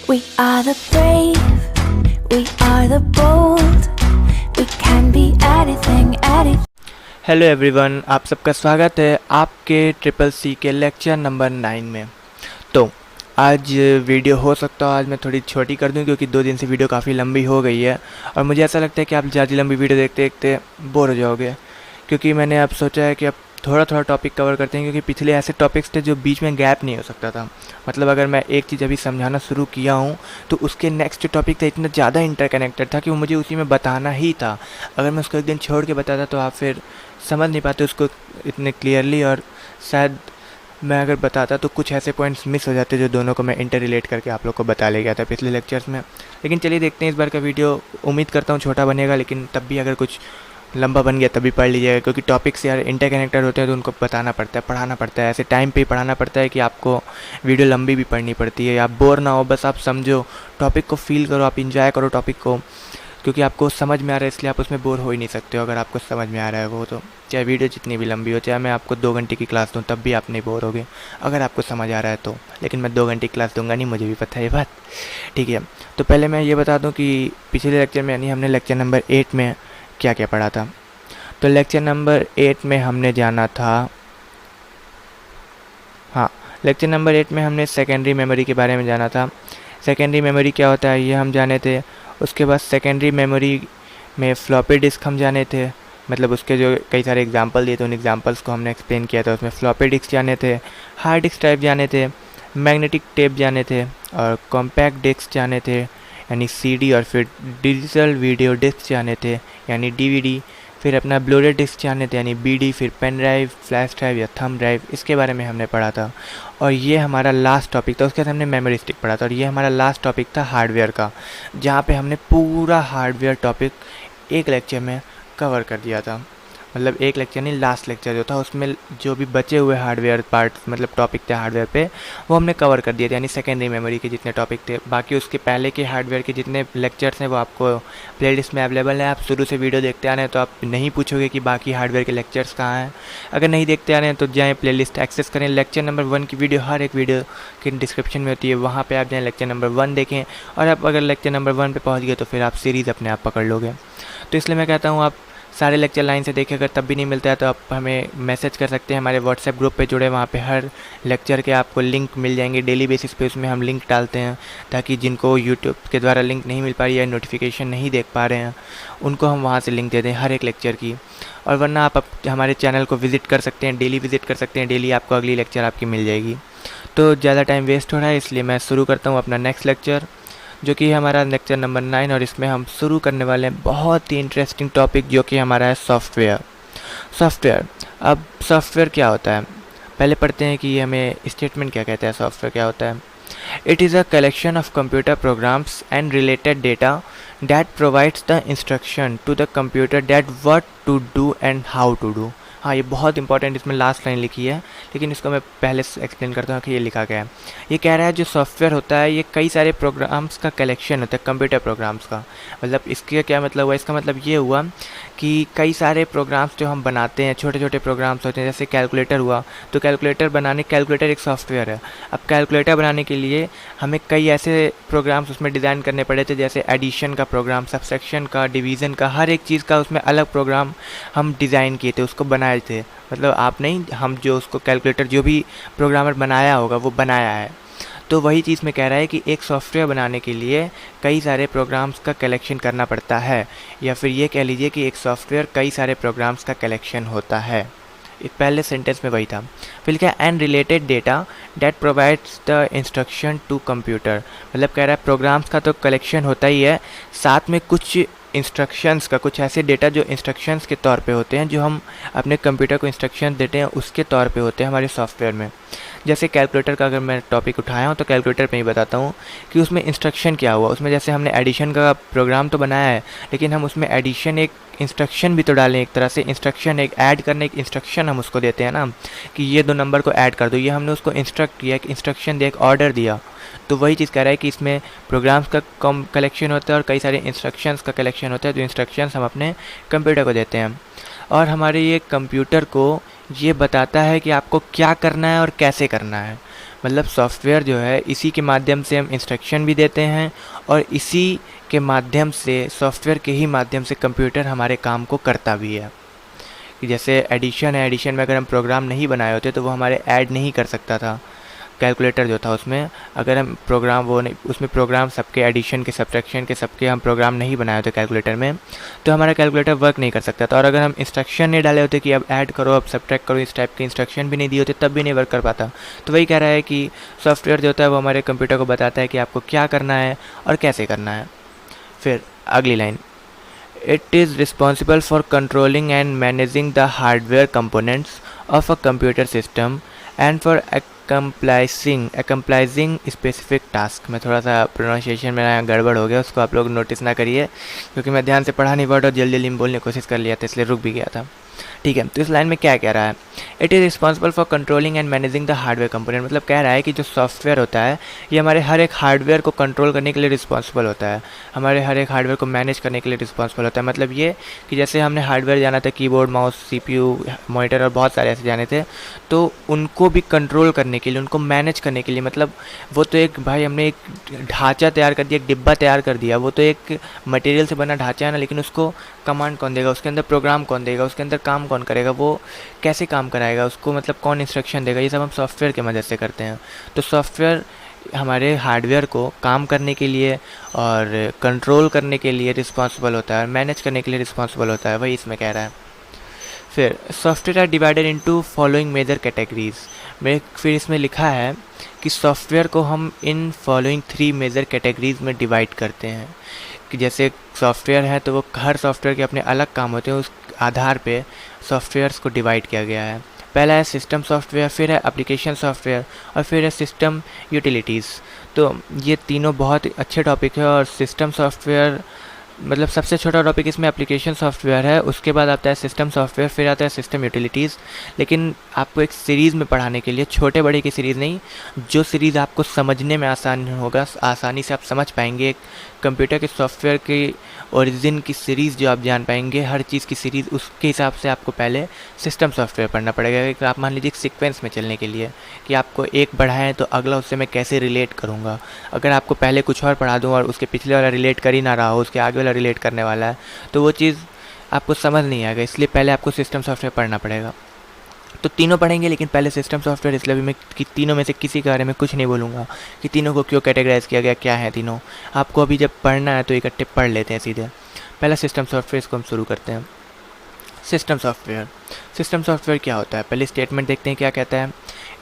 We are the brave, we are the bold, we can be anything, anything. Hello everyone, आप सबका स्वागत है आपके ट्रिपल सी के लेक्चर नंबर 9 में। तो आज वीडियो हो सकता है आज मैं थोड़ी छोटी कर दूं क्योंकि 2 दिन से वीडियो काफ़ी लंबी हो गई है और मुझे ऐसा लगता है कि आप ज़्यादा लंबी वीडियो देखते देखते बोर हो जाओगे। क्योंकि मैंने अब सोचा है कि अब थोड़ा थोड़ा टॉपिक कवर करते हैं, क्योंकि पिछले ऐसे टॉपिक्स थे जो बीच में गैप नहीं हो सकता था। मतलब अगर मैं एक चीज़ अभी समझाना शुरू किया हूँ तो उसके नेक्स्ट जो टॉपिक था इतना ज़्यादा इंटरकनेक्टेड था कि वो मुझे उसी में बताना ही था। अगर मैं उसको एक दिन छोड़ के बताता तो आप फिर समझ नहीं पाते उसको इतने क्लियरली, और शायद मैं अगर बताता तो कुछ ऐसे पॉइंट्स मिस हो जाते जो दोनों को मैं इंटर रिलेट करके आप लोग को बता ले गया था पिछले लेक्चर्स में। लेकिन चलिए देखते हैं इस बार का वीडियो। उम्मीद करता हूँ छोटा बनेगा, लेकिन तब भी अगर कुछ लंबा बन गया तभी पढ़ लीजिएगा, क्योंकि टॉपिक्स यार इंटरकनेक्टेड होते हैं तो उनको बताना पड़ता है, पढ़ाना पड़ता है। ऐसे टाइम पे ही पढ़ाना पड़ता है कि आपको वीडियो लंबी भी पढ़नी पड़ती है। आप बोर ना हो, बस आप समझो टॉपिक को, फील करो, आप इंजॉय करो टॉपिक को, क्योंकि आपको समझ में आ रहा है इसलिए आप उसमें बोर हो ही नहीं सकते हो। अगर आपको समझ में आ रहा है वो, तो चाहे वीडियो जितनी भी लंबी हो, चाहे मैं आपको 2 घंटे की क्लास दूँ तब भी आप नहीं बोर होगे अगर आपको समझ आ रहा है तो। लेकिन मैं 2 घंटे की क्लास दूंगा नहीं, मुझे भी पता है ये बात, ठीक है। तो पहले मैं ये बता दूँ कि पिछले लेक्चर में यानी हमने लेक्चर नंबर 8 में क्या क्या पढ़ा था। तो लेक्चर नंबर 8 में हमने जाना था, हाँ, लेक्चर नंबर 8 में हमने सेकेंडरी मेमोरी के बारे में जाना था। सेकेंडरी मेमोरी क्या होता है ये हम जाने थे। उसके बाद सेकेंडरी मेमोरी में फ्लॉपी डिस्क हम जाने थे, मतलब उसके जो कई सारे एग्जांपल दिए थे उन एग्जांपल्स को हमने एक्सप्लेन किया था। उसमें फ्लॉपी डिस्क जाने थे, हार्ड डिस्क टाइप जाने थे, मैग्नेटिक टेप जाने थे, और कॉम्पैक्ट डिस्क जाने थे यानी सीडी, और फिर डिजिटल वीडियो डिस्क जाने थे यानी डीवीडी, फिर अपना ब्लूरे डिस्क जाने थे यानी बीडी, फिर पेन ड्राइव, फ्लैश ड्राइव या थंब ड्राइव, इसके बारे में हमने पढ़ा था। और ये हमारा लास्ट टॉपिक था। उसके बाद हमने मेमोरी स्टिक पढ़ा था, और ये हमारा लास्ट टॉपिक था हार्डवेयर का, जहाँ पे हमने पूरा हार्डवेयर टॉपिक एक लेक्चर में कवर कर दिया था। मतलब एक लेक्चर नहीं, लास्ट लेक्चर जो था उसमें जो भी बचे हुए हार्डवेयर पार्ट मतलब टॉपिक थे हार्डवेयर पे, वो हमने कवर कर दिए थे, यानी सेकेंडरी मेमोरी के जितने टॉपिक थे। बाकी उसके पहले के हार्डवेयर के जितने लेक्चर्स हैं वो आपको प्लेलिस्ट में अवेलेबल है। आप शुरू से वीडियो देखते आ रहे हैं तो आप नहीं पूछोगे कि बाकी हार्डवेयर के लेक्चर्स कहाँ हैं। अगर नहीं देखते आ रहे हैं तो जाएँ प्लेलिस्ट एक्सेस करें, लेक्चर नंबर 1 की वीडियो हर एक वीडियो की डिस्क्रिप्शन में होती है, वहाँ पर आप जाएँ लेक्चर नंबर 1 देखें, और आप अगर लेक्चर नंबर 1 पर पहुँच गए तो फिर आप सीरीज़ अपने आप पकड़ लोगे। तो इसलिए मैं कहता हूँ आप सारे लेक्चर लाइन से देखें। अगर तब भी नहीं मिलता है तो आप हमें मैसेज कर सकते हैं, हमारे व्हाट्सएप ग्रुप पे जुड़े, वहाँ पे हर लेक्चर के आपको लिंक मिल जाएंगे डेली बेसिस पे। उसमें हम लिंक डालते हैं ताकि जिनको यूट्यूब के द्वारा लिंक नहीं मिल पा रही है, नोटिफिकेशन नहीं देख पा रहे हैं, उनको हम वहाँ से लिंक दे दें हर एक लेक्चर की। और वरना आप हमारे चैनल को विज़िट कर सकते हैं, डेली विज़िट कर सकते हैं, डेली आपको अगली लेक्चर आपकी मिल जाएगी। तो ज़्यादा टाइम वेस्ट हो रहा है, इसलिए मैं शुरू करता हूँ अपना नेक्स्ट लेक्चर, जो कि हमारा लेक्चर नंबर 9, और इसमें हम शुरू करने वाले हैं बहुत ही इंटरेस्टिंग टॉपिक, जो कि हमारा है सॉफ्टवेयर। अब सॉफ्टवेयर क्या होता है पहले पढ़ते हैं कि हमें स्टेटमेंट क्या कहता है। सॉफ्टवेयर क्या होता है? It is a collection of computer programs and related data that provides the instruction to the computer that what to do and how to do. हाँ, ये बहुत इंपॉर्टेंट इसमें लास्ट लाइन लिखी है, लेकिन इसको मैं पहले से एक्सप्लेन करता हूँ कि ये लिखा गया है। ये कह रहा है जो सॉफ्टवेयर होता है ये कई सारे प्रोग्राम्स का कलेक्शन होता है, कंप्यूटर प्रोग्राम्स का। मतलब इसके क्या मतलब हुआ? इसका मतलब ये हुआ कि कई सारे प्रोग्राम्स जो हम बनाते हैं, छोटे छोटे प्रोग्राम्स होते हैं, जैसे कैलकुलेटर हुआ, तो कैलकुलेटर एक सॉफ्टवेयर है। अब कैलकुलेटर बनाने के लिए हमें कई ऐसे प्रोग्राम्स उसमें डिज़ाइन करने पड़े थे, जैसे एडिशन का प्रोग्राम, सब्सट्रैक्शन का, डिवीज़न का, हर एक चीज़ का उसमें अलग प्रोग्राम हम डिज़ाइन किए थे, उसको बनाए थे। मतलब आप नहीं, हम जो उसको कैलकुलेटर जो भी प्रोग्रामर बनाया होगा वो बनाया है। तो वही चीज़ में कह रहा है कि एक सॉफ्टवेयर बनाने के लिए कई सारे प्रोग्राम्स का कलेक्शन करना पड़ता है, या फिर ये कह लीजिए कि एक सॉफ्टवेयर कई सारे प्रोग्राम्स का कलेक्शन होता है। इस पहले सेंटेंस में वही था। फिर क्या? And related data that provides the instruction to computer. मतलब कह रहा है प्रोग्राम्स का तो कलेक्शन होता ही है, साथ में कुछ इंस्ट्रक्शंस का, कुछ ऐसे डेटा जो इंस्ट्रक्शंस के तौर पे होते हैं, जो हम अपने कंप्यूटर को इंस्ट्रक्शन देते हैं उसके तौर पे होते हैं हमारे सॉफ्टवेयर में। जैसे कैलकुलेटर का अगर मैं टॉपिक उठाया हूँ तो कैलकुलेटर पे ही बताता हूँ कि उसमें इंस्ट्रक्शन क्या हुआ। उसमें जैसे हमने एडिशन का प्रोग्राम तो बनाया है, लेकिन हम उसमें एडिशन एक इंस्ट्रक्शन भी तो डालें, एक तरह से इंस्ट्रक्शन, एक ऐड करने एक इंस्ट्रक्शन हम उसको देते हैं ना, कि ये 2 नंबर को ऐड कर दो, ये हमने उसको इंस्ट्रक्ट किया, एक इंस्ट्रक्शन दिया, एक ऑर्डर दिया। तो वही चीज़ कह रहा है कि इसमें प्रोग्राम्स का कम कलेक्शन होता है और कई सारे इंस्ट्रक्शंस का कलेक्शन होता है, जो इंस्ट्रक्शंस हम अपने कंप्यूटर को देते हैं। और हमारे ये कंप्यूटर को ये बताता है कि आपको क्या करना है और कैसे करना है। मतलब सॉफ्टवेयर जो है इसी के माध्यम से हम इंस्ट्रक्शन भी देते हैं और इसी के माध्यम से सॉफ्टवेयर के ही माध्यम से कंप्यूटर हमारे काम को करता भी है। कि जैसे एडिशन है, एडिशन में अगर हम प्रोग्राम नहीं बनाए होते तो वो हमारे ऐड नहीं कर सकता था। कैलकुलेटर जो था उसमें अगर हम प्रोग्राम वो नहीं, उसमें प्रोग्राम सबके एडिशन के, सब्ट्रैक्शन के, सबके हम प्रोग्राम नहीं बनाए होते कैलकुलेटर में, तो हमारा कैलकुलेटर वर्क नहीं कर सकता था। और अगर हम इंस्ट्रक्शन नहीं डाले होते कि अब ऐड करो, अब सब्ट्रैक्ट करो, इस टाइप के इंस्ट्रक्शन भी नहीं दिए होते, तब भी नहीं वर्क कर पाता। तो वही कह रहा है कि सॉफ्टवेयर जो होता है वो हमारे कंप्यूटर को बताता है कि आपको क्या करना है और कैसे करना है। फिर अगली line, it is responsible for controlling and managing the hardware components of a computer system and for accomplishing specific task. में थोड़ा सा प्रोनाउंसिएशन मेरा गड़बड़ हो गया, उसको आप लोग नोटिस ना करिए, क्योंकि मैं ध्यान से पढ़ा नहीं वर्ड और जल्दी जल्दी बोलने की कोशिश कर लिया था, इसलिए रुक भी गया था। ठीक है, तो इस लाइन में क्या कह रहा है, it is responsible for controlling and managing the hardware component. मतलब कह रहा है कि जो सॉफ्टवेयर होता है ये हमारे हर एक हार्डवेयर को कंट्रोल करने के लिए रिस्पॉन्सिबल होता है, हमारे हर एक हार्डवेयर को मैनेज करने के लिए रिस्पॉन्सिबल होता है। मतलब ये कि जैसे हमने हार्डवेयर जाना था, कीबोर्ड, माउस, सीपीयू, मॉनिटर और बहुत सारे ऐसे जाने थे, तो उनको भी कंट्रोल करने के लिए, उनको मैनेज करने के लिए, मतलब वो तो एक भाई हमने एक ढांचा तैयार कर दिया, एक डिब्बा तैयार कर दिया, वो तो एक मटेरियल से बना ढांचा है ना, लेकिन उसको कमांड कौन देगा, उसके अंदर प्रोग्राम कौन देगा, उसके अंदर काम कौन करेगा, वो कैसे काम कराएगा, उसको मतलब कौन इंस्ट्रक्शन देगा, ये सब हम सॉफ्टवेयर की मदद से करते हैं। तो सॉफ्टवेयर हमारे हार्डवेयर को काम करने के लिए और कंट्रोल करने के लिए रिस्पॉन्सिबल होता है, मैनेज करने के लिए रिस्पॉन्सिबल होता है, वही इसमें कह रहा है। फिर software are divided into following major categories में, फिर इसमें लिखा है कि सॉफ्टवेयर को हम इन फॉलोइंग 3 मेजर कैटेगरीज में डिवाइड करते हैं। कि जैसे सॉफ्टवेयर है तो वो हर सॉफ्टवेयर के अपने अलग काम होते हैं, उस आधार पे सॉफ्टवेयर्स को डिवाइड किया गया है। पहला है सिस्टम सॉफ्टवेयर, फिर है एप्लीकेशन सॉफ्टवेयर और फिर है सिस्टम यूटिलिटीज़। तो ये तीनों बहुत ही अच्छे टॉपिक है। और सिस्टम सॉफ्टवेयर मतलब सबसे छोटा टॉपिक इसमें एप्लीकेशन सॉफ्टवेयर है, उसके बाद आता है सिस्टम सॉफ्टवेयर, फिर आता है सिस्टम यूटिलिटीज़। लेकिन आपको एक सीरीज़ में पढ़ाने के लिए, छोटे बड़े की सीरीज़ नहीं, जो सीरीज़ आपको समझने में आसान होगा, आसानी से आप समझ पाएंगे, एक कंप्यूटर के सॉफ्टवेयर की ओरिजिन की सीरीज़ जो आप जान पाएंगे, हर चीज़ की सीरीज़, उसके हिसाब से आपको पहले सिस्टम सॉफ्टवेयर पढ़ना पड़ेगा। कि आप मान लीजिए एक सीक्वेंस में चलने के लिए कि आपको एक बढ़ाएं तो अगला उससे मैं कैसे रिलेट करूँगा। अगर आपको पहले कुछ और पढ़ा दूँ और उसके पिछले वाला रिलेट कर ही ना रहा हो, उसके आगे वाला रिलेट करने वाला है, तो वो चीज़ आपको समझ नहीं आएगा। इसलिए पहले आपको सिस्टम सॉफ्टवेयर पढ़ना पड़ेगा। तो तीनों पढ़ेंगे, लेकिन पहले सिस्टम सॉफ्टवेयर, इसलिए भी मैं कि तीनों में से किसी के बारे में कुछ नहीं बोलूँगा कि तीनों को क्यों कैटेगराइज किया गया, क्या है तीनों। आपको अभी जब पढ़ना है तो इकट्ठे पढ़ लेते हैं सीधे। पहला सिस्टम सॉफ्टवेयर, इसको हम शुरू करते हैं। सिस्टम सॉफ्टवेयर, सिस्टम सॉफ्टवेयर क्या होता है, पहले स्टेटमेंट देखते हैं क्या कहता है।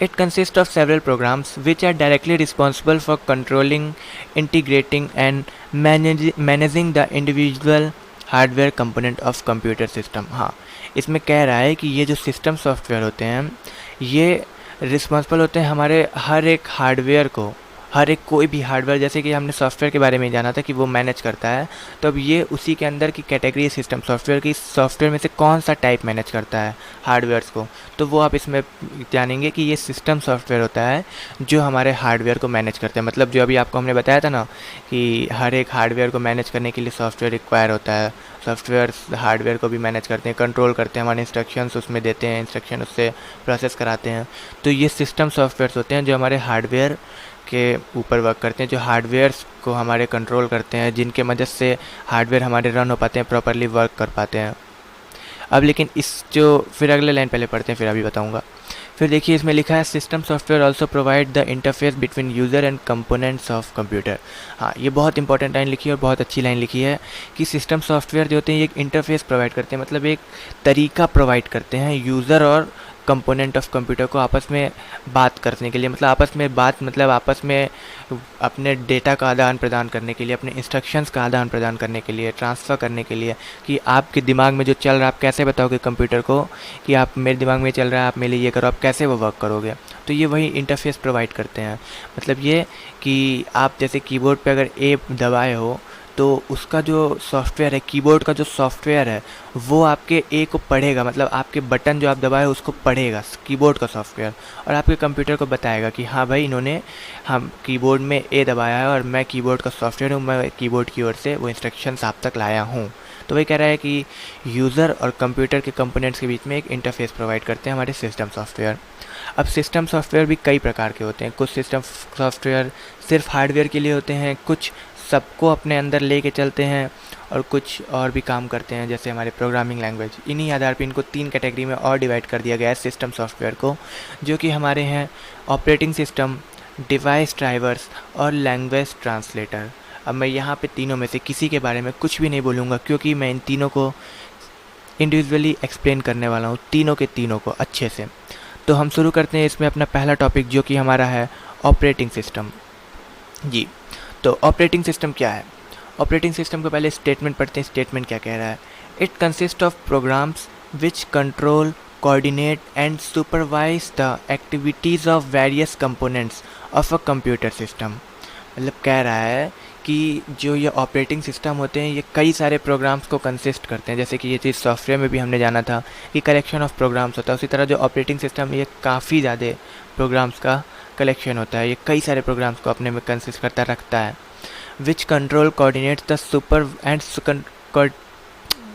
It consist of several programs which are directly responsible for controlling, integrating and managing the individual hardware component of computer system. हाँ, इसमें कह रहा है कि ये जो सिस्टम सॉफ्टवेयर होते हैं ये रिस्पॉन्सिबल होते हैं हमारे हर एक हार्डवेयर को, हर एक कोई भी हार्डवेयर, जैसे कि हमने सॉफ्टवेयर के बारे में जाना था कि वो मैनेज करता है, तो अब ये उसी के अंदर की कैटेगरी सिस्टम सॉफ्टवेयर की, सॉफ्टवेयर में से कौन सा टाइप मैनेज करता है हार्डवेयर्स को, तो वो आप इसमें जानेंगे कि ये सिस्टम सॉफ्टवेयर होता है जो हमारे हार्डवेयर को मैनेज करते हैं। मतलब जो अभी आपको हमने बताया था ना कि हर एक हार्डवेयर को मैनेज करने के लिए सॉफ्टवेयर रिक्वायर होता है, सॉफ्टवेयर हार्डवेयर को भी मैनेज करते हैं, कंट्रोल करते हैं, हमारे इंस्ट्रक्शंस उसमें देते हैं, इंस्ट्रक्शन उससे प्रोसेस कराते हैं। तो ये सिस्टम सॉफ्टवेयर्स होते हैं जो हमारे हार्डवेयर के ऊपर वर्क करते हैं, जो हार्डवेयर्स को हमारे कंट्रोल करते हैं, जिनके मदद से हार्डवेयर हमारे रन हो पाते हैं, प्रॉपरली वर्क कर पाते हैं। अब लेकिन इस जो फिर अगले लाइन पहले पढ़ते हैं, फिर अभी बताऊंगा। फिर देखिए इसमें लिखा है system software also provide the interface between user and components of computer. हाँ, ये बहुत इंपॉर्टेंट लाइन लिखी है और बहुत अच्छी लाइन लिखी है कि सिस्टम सॉफ्टवेयर जो होते हैं ये एक इंटरफेस प्रोवाइड करते हैं, मतलब एक तरीका प्रोवाइड करते हैं यूज़र और कंपोनेंट ऑफ कंप्यूटर को आपस में बात करने के लिए, मतलब आपस में बात, मतलब आपस में अपने डेटा का आदान प्रदान करने के लिए, अपने इंस्ट्रक्शंस का आदान प्रदान करने के लिए, ट्रांसफ़र करने के लिए, कि आपके दिमाग में जो चल रहा है आप कैसे बताओगे कंप्यूटर को कि आप मेरे दिमाग में चल रहा है, आप मेरे लिए ये करो, आप कैसे वो वर्क करोगे। तो ये वही इंटरफेस प्रोवाइड करते हैं। मतलब ये कि आप जैसे कीबोर्ड पे अगर ए दबाए हो तो उसका जो सॉफ्टवेयर है, कीबोर्ड का जो सॉफ्टवेयर है वो आपके ए को पढ़ेगा, मतलब आपके बटन जो आप दबाए उसको पढ़ेगा कीबोर्ड का सॉफ्टवेयर, और आपके कंप्यूटर को बताएगा कि हाँ भाई इन्होंने हम कीबोर्ड में ए दबाया है और मैं कीबोर्ड का सॉफ्टवेयर हूँ, मैं कीबोर्ड की ओर से वो इंस्ट्रक्शंस आप तक लाया हूँ। तो वही कह रहा है कि यूज़र और कंप्यूटर के कंपोनेंट्स के बीच में एक इंटरफेस प्रोवाइड करते हैं हमारे सिस्टम सॉफ्टवेयर। अब सिस्टम सॉफ्टवेयर भी कई प्रकार के होते हैं। कुछ सिस्टम सॉफ्टवेयर सिर्फ हार्डवेयर के लिए होते हैं, कुछ सबको अपने अंदर लेके चलते हैं और कुछ और भी काम करते हैं, जैसे हमारे प्रोग्रामिंग लैंग्वेज। इन्हीं आधार पर इनको 3 कैटेगरी में और डिवाइड कर दिया गया है सिस्टम सॉफ्टवेयर को, जो कि हमारे हैं ऑपरेटिंग सिस्टम, डिवाइस ड्राइवर्स और लैंग्वेज ट्रांसलेटर। अब मैं यहाँ पे तीनों में से किसी के बारे में कुछ भी नहीं बोलूँगा, क्योंकि मैं इन तीनों को इंडिविजुअली एक्सप्लेन करने वाला हूँ, तीनों के तीनों को अच्छे से। तो हम शुरू करते हैं इसमें अपना पहला टॉपिक, जो कि हमारा है ऑपरेटिंग सिस्टम। जी, तो ऑपरेटिंग सिस्टम क्या है? ऑपरेटिंग सिस्टम को पहले स्टेटमेंट पढ़ते हैं। स्टेटमेंट क्या कह रहा है? It consist of programs which control, coordinate and supervise the activities of various components of a computer system. मतलब कह रहा है कि जो ये ऑपरेटिंग सिस्टम होते हैं, ये कई सारे प्रोग्राम्स को कंसिस्ट करते हैं। जैसे कि ये चीज़ सॉफ्टवेयर में भी हमने जाना था कि कलेक्शन ऑफ प्रोग्राम्स होता है, उसी तरह जो ऑपरेटिंग सिस्टम ये काफ़ी ज़्यादा प्रोग्राम्स का कलेक्शन होता है। ये कई सारे प्रोग्राम्स को अपने में कंसिस्ट करता रखता है। Which control, coordinate the super and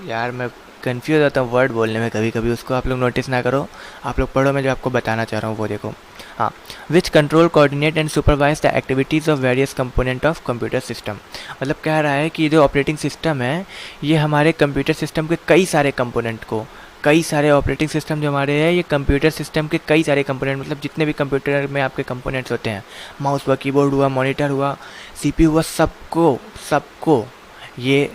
यार मैं कंफ्यूज होता हूँ वर्ड बोलने में कभी कभी, उसको आप लोग नोटिस ना करो, आप लोग पढ़ो, मैं जो आपको बताना चाह रहा हूँ वो देखो। हाँ, which control, coordinate and supervise the activities of various component of computer system. मतलब कह रहा है कि जो ऑपरेटिंग सिस्टम है, ये हमारे कंप्यूटर सिस्टम के कई सारे कंपोनेंट को, कई सारे ऑपरेटिंग सिस्टम जो हमारे हैं, ये कंप्यूटर सिस्टम के कई सारे कंपोनेंट, मतलब जितने भी कंप्यूटर में आपके कंपोनेंट्स होते हैं, माउस हुआ, कीबोर्ड हुआ, मॉनिटर हुआ, सीपीयू हुआ, सबको ये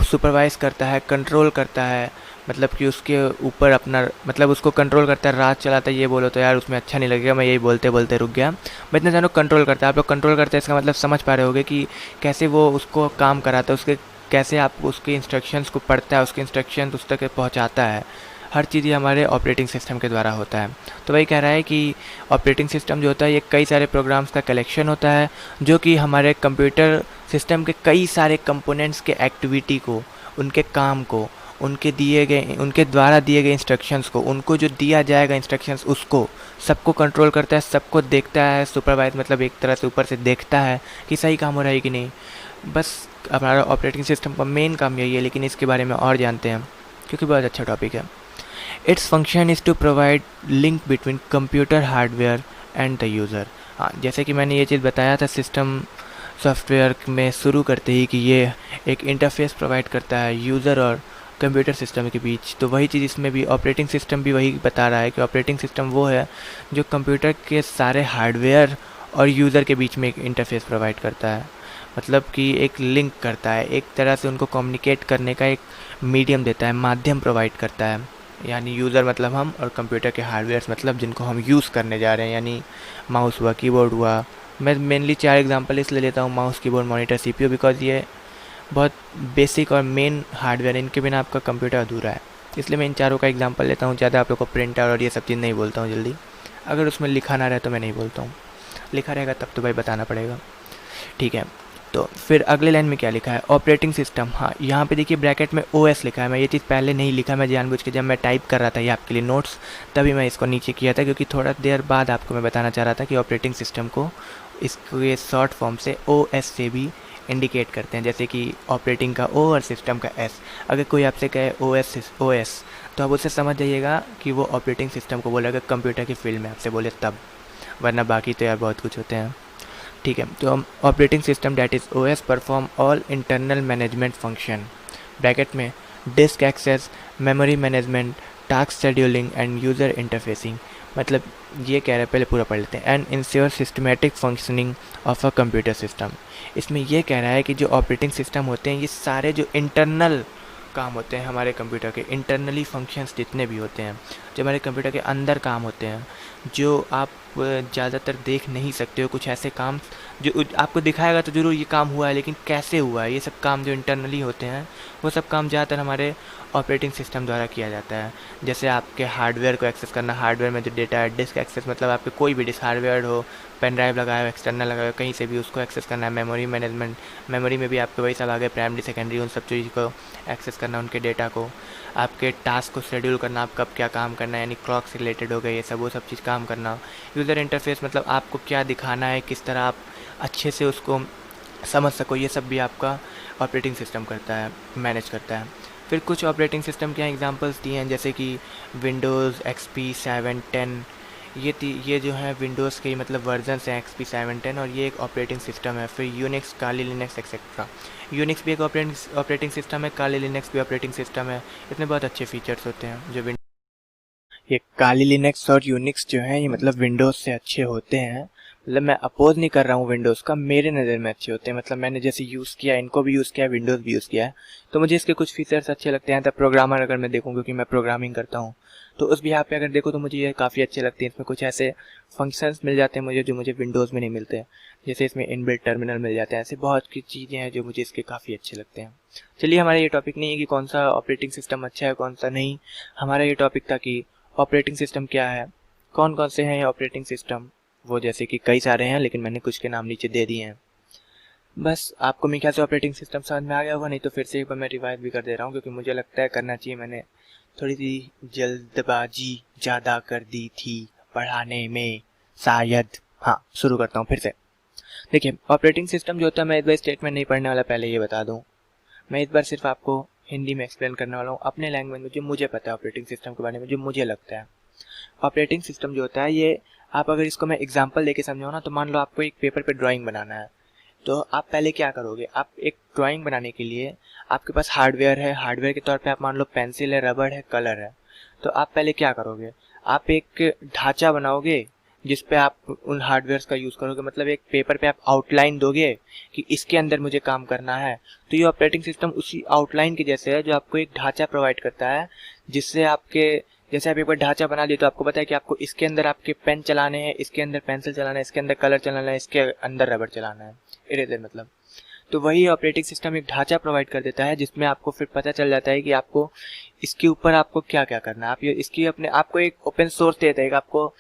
सुपरवाइज़ करता है, कंट्रोल करता है। मतलब कि उसके ऊपर अपना, मतलब उसको कंट्रोल करता है, राज चलाता है। ये बोलो तो यार उसमें अच्छा नहीं लगेगा, मैं यही बोलते बोलते रुक गया। मैं इतना जानूँ कंट्रोल करता है। आप लोग कंट्रोल करते हैं, इसका मतलब समझ पा रहे होगे कि कैसे वो उसको काम कराता है, उसके कैसे आप उसके इंस्ट्रक्शंस को पढ़ता है, उसके इंस्ट्रक्शंस उस तक पहुँचाता है। हर चीज़ ये हमारे ऑपरेटिंग सिस्टम के द्वारा होता है। तो वही कह रहा है कि ऑपरेटिंग सिस्टम जो होता है, ये कई सारे प्रोग्राम्स का कलेक्शन होता है, जो कि हमारे कंप्यूटर सिस्टम के कई सारे कंपोनेंट्स के एक्टिविटी को, उनके काम को, उनके द्वारा दिए गए इंस्ट्रक्शंस को, उनको जो दिया जाएगा इंस्ट्रक्शंस, उसको सबको कंट्रोल करता है, सबको देखता है। सुपरवाइज मतलब एक तरह से ऊपर से देखता है कि सही काम हो रहा है कि नहीं। बस हमारा ऑपरेटिंग सिस्टम का मेन काम यही है, लेकिन इसके बारे में और जानते हैं क्योंकि बहुत अच्छा टॉपिक है। Its function is to provide link between computer hardware and the user. हाँ, जैसे कि मैंने ये चीज़ बताया था सिस्टम सॉफ्टवेयर में शुरू करते ही कि ये एक इंटरफेस प्रोवाइड करता है यूज़र और कंप्यूटर सिस्टम के बीच। तो वही चीज़ इसमें भी ऑपरेटिंग सिस्टम भी वही बता रहा है कि ऑपरेटिंग सिस्टम वो है जो कंप्यूटर के सारे हार्डवेयर और यूज़र के बीच में एक इंटरफेस प्रोवाइड करता है। मतलब कि एक लिंक करता है, एक तरह से उनको कम्युनिकेट करने का एक मीडियम देता है, माध्यम प्रोवाइड करता है। यानी यूज़र मतलब हम, और कंप्यूटर के हार्डवेयर्स मतलब जिनको हम यूज़ करने जा रहे हैं, यानी माउस हुआ, कीबोर्ड हुआ। मैं मेनली 4 एग्जांपल इसलिए लेता हूँ, mouse, keyboard, monitor, CPU, because ये बहुत बेसिक और मेन हार्डवेयर, इनके बिना आपका कंप्यूटर अधूरा है। इसलिए मैं इन चारों का एग्जांपल लेता हूँ। ज़्यादा आप लोग को प्रिंटर और ये सब चीज़ नहीं बोलता हूँ जल्दी। अगर उसमें लिखा ना रहे तो मैं नहीं बोलता हूँ, लिखा रहेगा तब तो भाई बताना पड़ेगा, ठीक है। तो फिर अगले लाइन में क्या लिखा है? Operating system. हाँ, यहाँ पे देखिए ब्रैकेट में ओएस लिखा है। मैं ये चीज़ पहले नहीं लिखा, मैं जानबूझ के जब मैं टाइप कर रहा था ये आपके लिए नोट्स, तभी मैं इसको नीचे किया था, क्योंकि थोड़ा देर बाद आपको मैं बताना चाह रहा था कि ऑपरेटिंग सिस्टम को इसको ये शॉर्ट फॉर्म से ओएस से भी इंडिकेट करते हैं, जैसे कि ऑपरेटिंग का ओ और सिस्टम का एस। अगर कोई आपसे कहे ओएस तो आप उससे समझ जाइएगा कि वो ऑपरेटिंग सिस्टम को बोलेगा, कंप्यूटर की फील्ड में आपसे बोले तब, वरना बाकी तो यार बहुत कुछ होते हैं, ठीक है। तो operating system that is OS perform all internal management function, bracket में disk access, memory management, task scheduling and user interfacing. मतलब ये कह रहे हैं, पहले पूरा पढ़ लेते हैं। And ensure systematic functioning of a computer system. इसमें ये कह रहा है कि जो ऑपरेटिंग सिस्टम होते हैं, ये सारे जो इंटरनल काम होते हैं हमारे कंप्यूटर के, इंटरनली फंक्शंस जितने भी होते हैं, जो हमारे कंप्यूटर के अंदर काम होते हैं, जो आप ज़्यादातर देख नहीं सकते हो, कुछ ऐसे काम जो आपको दिखाएगा तो ज़रूर ये काम हुआ है, लेकिन कैसे हुआ है, ये सब काम जो इंटरनली होते हैं, वो सब काम ज़्यादातर हमारे ऑपरेटिंग सिस्टम द्वारा किया जाता है। जैसे आपके हार्डवेयर को एक्सेस करना, हार्डवेयर में जो डेटा है, डिस्क एक्सेस मतलब आपके कोई भी डिस्क, हार्डवेयर हो, पेन ड्राइव लगाया हो, एक्सटर्नल लगाया हो, कहीं से भी उसको एक्सेस करना है। मेमोरी मैनेजमेंट, मेमोरी में भी आपके वही सब आ गए, प्राइमरी, सेकेंडरी, उन सब चीज़ को एक्सेस करना, उनके डेटा को। आपके टास्क को शेड्यूल करना, आप कब क्या काम करना है, यानी क्लॉक से रिलेटेड हो गए ये सब, वो सब चीज़ काम करना। यूज़र इंटरफेस मतलब आपको क्या दिखाना है, किस तरह आप अच्छे से उसको समझ सको, ये सब भी आपका ऑपरेटिंग सिस्टम करता है, मैनेज करता है। फिर कुछ ऑपरेटिंग सिस्टम के एग्जांपल्स दिए हैं, जैसे कि विंडोज़, एक्सपी 7, 10, ये जो है विंडोज़ के मतलब वर्जन्स हैं XP 710, और ये एक ऑपरेटिंग सिस्टम है। फिर यूनिक्स, काली लिनक्स एक्सेट्रा। यूनिक्स भी एक ऑपरेटिंग सिस्टम है, काली लिनक्स भी ऑपरेटिंग सिस्टम है। इसमें बहुत अच्छे फीचर्स होते हैं जो ये काली लिनक्स और यूनिक्स जो है ये मतलब विंडोज़ से अच्छे होते हैं। मतलब मैं अपोज नहीं कर रहा हूँ विंडोज़ का, मेरे नज़र में अच्छे होते हैं। मतलब मैंने जैसे यूज़ किया, इनको भी यूज़ किया, विंडोज़ भी यूज़ किया है, तो मुझे इसके कुछ फीचर्स अच्छे लगते हैं। तब प्रोग्रामर अगर मैं देखूँ, क्योंकि मैं प्रोग्रामिंग करता हूँ, तो उस बिहाफ पे अगर देखो तो मुझे ये काफ़ी अच्छे लगते हैं। इसमें कुछ ऐसे फंक्शंस मिल जाते हैं मुझे जो मुझे विंडोज़ में नहीं मिलते, जैसे इसमें इनबिल्ट टर्मिनल मिल जाते हैं। ऐसे बहुत सी चीज़ें हैं जो मुझे इसके काफ़ी अच्छे लगते हैं। चलिए, हमारा ये टॉपिक नहीं है कि कौन सा ऑपरेटिंग सिस्टम अच्छा है कौन सा नहीं। हमारा ये टॉपिक था कि ऑपरेटिंग सिस्टम क्या है, कौन कौन से हैं ये ऑपरेटिंग सिस्टम। वो जैसे कि कई सारे हैं, लेकिन मैंने कुछ के नाम नीचे दे दिए हैं। बस आपको मेरे ख्याल से ऑपरेटिंग सिस्टम समझ में आ गया होगा, नहीं तो फिर से एक बार मैं रिवाइज भी कर दे रहा हूँ, क्योंकि मुझे लगता है करना चाहिए। मैंने थोड़ी सी जल्दबाजी ज़्यादा कर दी थी पढ़ाने में शायद। हाँ, शुरू करता हूँ फिर से। देखिए, ऑपरेटिंग सिस्टम जो होता है, मैं इस बार स्टेटमेंट नहीं पढ़ने वाला, पहले ये बता दूँ। मैं इस बार सिर्फ आपको हिंदी में एक्सप्लेन करने वाला हूँ अपने लैंग्वेज में, जो मुझे पता है ऑपरेटिंग सिस्टम के बारे में, जो मुझे लगता है। ऑपरेटिंग सिस्टम जो होता है, ये आप अगर इसको मैं एग्जांपल देके समझाऊँ ना, तो मान लो आपको एक पेपर पे ड्राइंग बनाना है, तो आप पहले क्या करोगे। आप एक ड्राइंग बनाने के लिए आपके पास हार्डवेयर है, हार्डवेयर के तौर पे आप मान लो पेंसिल है, रबड़ है, कलर है। तो आप पहले क्या करोगे, आप एक ढांचा बनाओगे जिस पे आप उन हार्डवेयर्स का यूज़ करोगे। मतलब एक पेपर पे आप आउटलाइन दोगे कि इसके अंदर मुझे काम करना है। तो ये ऑपरेटिंग सिस्टम उसी आउटलाइन के जैसे है, जो आपको एक ढांचा प्रोवाइड करता है, जिससे आपके जैसे आप एक बार ढांचा बना दिए तो आपको पता है कि आपको इसके अंदर आपके पेन चलाने हैं, इसके अंदर पेंसिल चलाना है, इसके अंदर कलर चलाना है, इसके अंदर रबड़ चलाना है, इरेजर मतलब। तो वही ऑपरेटिंग सिस्टम एक ढांचा प्रोवाइड कर देता है, जिसमें आपको फिर पता चल जाता है कि आपको इसके ऊपर आपको क्या क्या करना है। आप ये इसकी अपने आपको एक ओपन सोर्स देता है, आपको